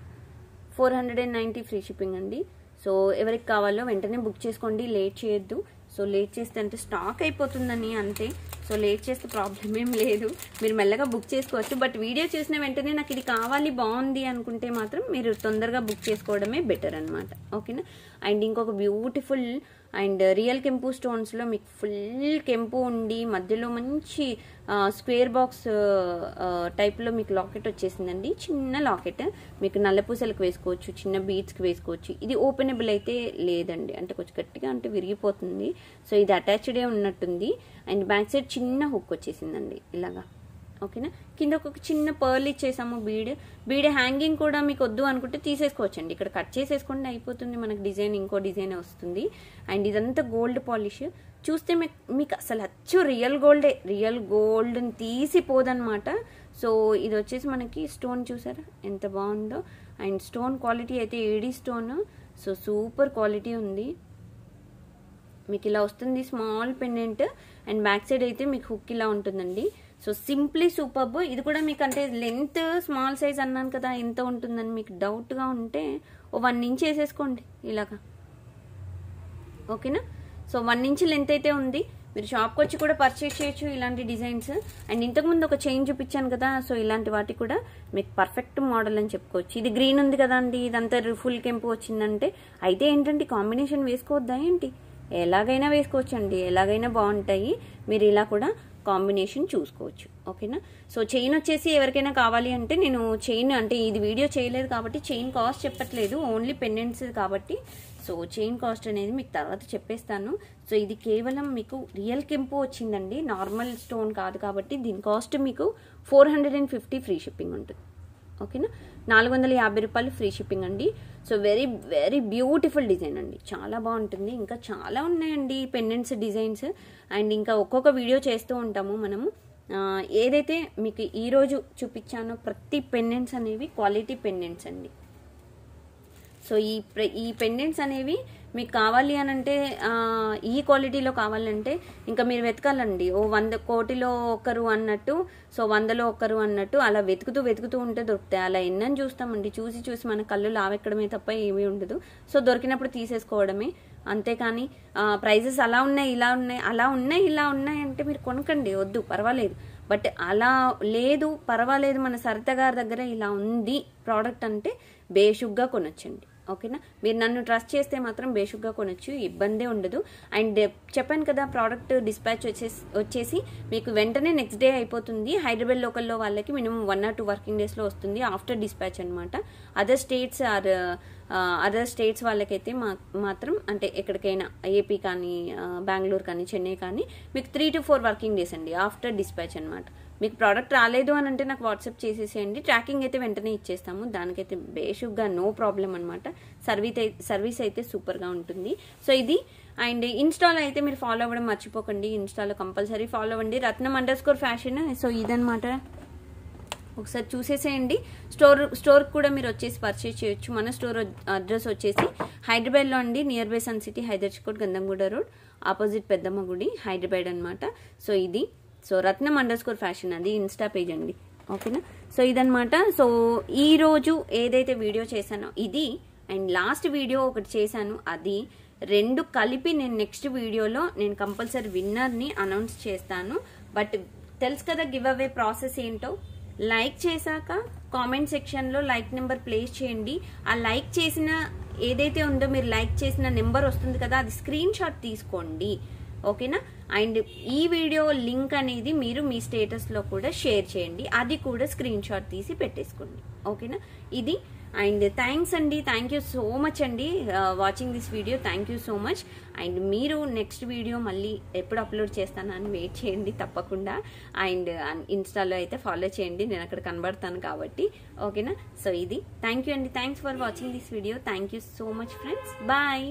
490 ఫ్రీ షిప్పింగ్ అండి. సో ఎవరికి కావాలో వెంటనే బుక్ చేసుకోండి, లేట్ చేయొద్దు. సో లేట్ చేస్తే అంటే స్టాక్ అయిపోతుందని అంతే. సో లేట్ చేస్తే ప్రాబ్లం ఏం లేదు, మీరు మెల్లగా బుక్ చేసుకోవచ్చు. బట్ వీడియో చూసిన వెంటనే నాకు ఇది కావాలి బాగుంది అనుకుంటే మాత్రం మీరు తొందరగా బుక్ చేసుకోవడమే బెటర్ అనమాట, ఓకేనా. అండ్ ఇంకొక బ్యూటిఫుల్ అండ్ రియల్ కెంపు స్టోన్స్లో మీకు ఫుల్ కెంపు ఉండి మధ్యలో మంచి స్క్వేర్ బాక్స్ టైప్లో మీకు లాకెట్ వచ్చేసిందండి. చిన్న లాకెట్ మీకు నల్లపూసలకు వేసుకోవచ్చు, చిన్న బీడ్స్కి వేసుకోవచ్చు. ఇది ఓపెనబుల్ అయితే లేదండి, అంటే కొంచెం గట్టిగా అంటే విరిగిపోతుంది. సో ఇది అటాచ్డే ఉన్నట్టుంది. అండ్ బ్యాక్ సైడ్ చిన్న హుక్ వచ్చేసిందండి ఇలాగా, ఓకేనా. కింద ఒక చిన్న పర్ల్ ఇచ్చేసాము, బీడ్ హ్యాంగింగ్ కూడా మీకు వద్దు అనుకుంటే తీసేసుకోవచ్చండి, ఇక్కడ కట్ చేసేసుకోండి అయిపోతుంది, మనకు డిజైన్ ఇంకో డిజైన్ వస్తుంది. అండ్ ఇదంతా గోల్డ్ పాలిష్, చూస్తే మీకు అసలు అచ్చు రియల్ గోల్డ్ని తీసిపోదన్నమాట. సో ఇది వచ్చేసి మనకి స్టోన్ చూసారా ఎంత బాగుందో. అండ్ స్టోన్ క్వాలిటీ అయితే AD stone, so super quality ఉంది. మీకు ఇలా వస్తుంది small pendant. And back side అయితే మీకు హుక్ ఇలా ఉంటుందండి. So simply superb. ఇది కూడా మీకు అంటే లెంత్ స్మాల్ సైజ్ అన్నాను కదా ఎంత ఉంటుందని మీకు డౌట్గా ఉంటే 1 ఇంచ్ వేసేసుకోండి ఇలాగా, ఓకేనా. సో 1 ఇంచ్ లెంత్ అయితే ఉంది. మీరు షాప్కి వచ్చి కూడా పర్చేస్ చేయొచ్చు ఇలాంటి డిజైన్స్. అండ్ ఇంతకుముందు ఒక చైన్ చూపించాను కదా, సో ఇలాంటి వాటి కూడా మీకు పర్ఫెక్ట్ మోడల్ అని చెప్పుకోవచ్చు. ఇది గ్రీన్ ఉంది కదా అండి, ఇదంతా ఫుల్ కెంపు వచ్చిందంటే అయితే ఏంటంటే కాంబినేషన్ వేసుకోవద్దా ఏంటి? ఎలాగైనా వేసుకోవచ్చు అండి, ఎలాగైనా బాగుంటాయి. మీరు ఇలా కూడా కాంబినేషన్ చూసుకోవచ్చు. ఓకేనా. సో చైన్ వచ్చేసి ఎవరికైనా కావాలి అంటే నేను చైన్ అంటే ఇది వీడియో చేయలేదు కాబట్టి చైన్ కాస్ట్ చెప్పట్లేదు, ఓన్లీ పెండెంట్స్ కాబట్టి సో చైన్ కాస్ట్ అనేది మీకు తర్వాత చెప్పేస్తాను. సో ఇది కేవలం మీకు రియల్ కెంపు వచ్చిందండి, నార్మల్ స్టోన్ కాదు కాబట్టి దీని కాస్ట్ మీకు 450 ఫ్రీ షిప్పింగ్ ఉంటుంది. ఓకేనా. 450 రూపాయలు ఫ్రీ షిప్పింగ్ అండి. So very very beautiful design అండి, చాలా బాగుంటుంది. ఇంకా చాలా ఉన్నాయండి పెండెంట్స్ డిజైన్స్, అండ్ ఇంకా ఒక్కొక్క వీడియో చేస్తూ ఉంటాము మనము. ఏదైతే మీకు ఈరోజు చూపించానో ప్రతి పెండెంట్స్ అనేవి క్వాలిటీ పెండెంట్స్ అండి. సో ఈ పెండెంట్స్ అనేవి మీకు కావాలి అని అంటే ఈ క్వాలిటీలో కావాలంటే ఇంకా మీరు వెతకాలండి. 100 కోటిలో ఒకరు అన్నట్టు, సో 100లో ఒకరు అన్నట్టు అలా వెతుకుతూ ఉంటే దొరుకుతాయి. అలా ఎన్నని చూస్తామండి, చూసి మన కళ్ళు లావెక్కడమే తప్ప ఏమీ ఉండదు. సో దొరికినప్పుడు తీసేసుకోవడమే, అంతేకాని ప్రైజెస్ అలా ఉన్నాయి ఇలా ఉన్నాయి అలా ఉన్నాయి ఇలా ఉన్నాయి అంటే మీరు కొనకండి, వద్దు, పర్వాలేదు. బట్ అలా లేదు, పర్వాలేదు, మన సరిత గారి దగ్గర ఇలా ఉంది ప్రోడక్ట్ అంటే బేషుగ్గా కొనొచ్చండి. ఓకేనా. మీరు నన్ను ట్రస్ట్ చేస్తే మాత్రం బేషుగ్గా కొనొచ్చు, ఇబ్బందే ఉండదు. అండ్ చెప్పాను కదా ప్రోడక్ట్ డిస్పాచ్ వచ్చేసి మీకు వెంటనే నెక్స్ట్ డే అయిపోతుంది. హైదరాబాద్ లోకల్లో వాళ్ళకి మినిమం 1 or 2 వర్కింగ్ డేస్లో వస్తుంది ఆఫ్టర్ డిస్పాచ్ అనమాట. అదర్ స్టేట్స్ వాళ్ళకైతే మాత్రం అంటే ఎక్కడికైనా ఏపీ కానీ బెంగళూరు కానీ చెన్నై కానీ మీకు 3 to 4 వర్కింగ్ డేస్ అండి ఆఫ్టర్ డిస్పాచ్ అనమాట. మీకు ప్రోడక్ట్ రాలేదు అని అంటే నాకు వాట్సాప్ చేసేసేయండి, ట్రాకింగ్ అయితే వెంటనే ఇచ్చేస్తాము, దానికైతే బేషుగ్గా నో ప్రాబ్లం అనమాట. సర్వీస్ అయితే సూపర్గా ఉంటుంది. సో ఇది. అండ్ ఇన్స్టాలో అయితే మీరు ఫాలో అవ్వడం మర్చిపోకండి, ఇన్స్టాలో కంపల్సరీ ఫాలో అవ్వండి, Ratnam_fashion. సో ఇదనమాట, ఒకసారి చూసేసేయండి. స్టోర్ కూడా మీరు వచ్చేసి పర్చేస్ చేయొచ్చు. మన స్టోర్ అడ్రస్ వచ్చేసి హైదరాబాద్లో అండి, near by Sun City, Hydershakote, Gandhamguda road, opposite Peddamma గుడి, హైదరాబాద్ అనమాట. సో ఇది. సో Ratnam_fashion అది ఇన్స్టా పేజ్ అండి. ఓకేనా. సో ఇదనమాట. సో ఈరోజు ఏదైతే వీడియో చేశానో ఇది, అండ్ లాస్ట్ వీడియో ఒకటి చేశాను, అది రెండు కలిపి నేను నెక్స్ట్ వీడియోలో నేను కంపల్సరీ విన్నర్ని అనౌన్స్ చేస్తాను. బట్ తెలుసు కదా గివ్ అవే ప్రాసెస్ ఏంటో. లైక్ చేశాక కామెంట్ సెక్షన్లో లైక్ నెంబర్ ప్లేస్ చేయండి. ఆ లైక్ చేసిన ఏదైతే ఉందో మీరు లైక్ చేసిన నెంబర్ వస్తుంది కదా, అది స్క్రీన్ షాట్ తీసుకోండి. ఓకేనా. అండ్ ఈ వీడియో లింక్ అనేది మీరు మీ స్టేటస్లో కూడా షేర్ చేయండి, అది కూడా స్క్రీన్ షాట్ తీసి పెట్టేసుకోండి. ఓకేనా. ఇది. అండ్ థ్యాంక్స్ అండి, థ్యాంక్ యూ సో మచ్ అండి watching this video, thank you so much. And మీరు నెక్స్ట్ వీడియో మళ్ళీ ఎప్పుడు అప్లోడ్ చేస్తానని వెయిట్ చేయండి తప్పకుండా. అండ్ ఇన్స్టాలో అయితే ఫాలో చేయండి, నేను అక్కడ కనబడతాను కాబట్టి. ఓకేనా. సో ఇది. థ్యాంక్ యూ అండి, thanks for watching this video, thank you so much friends, bye.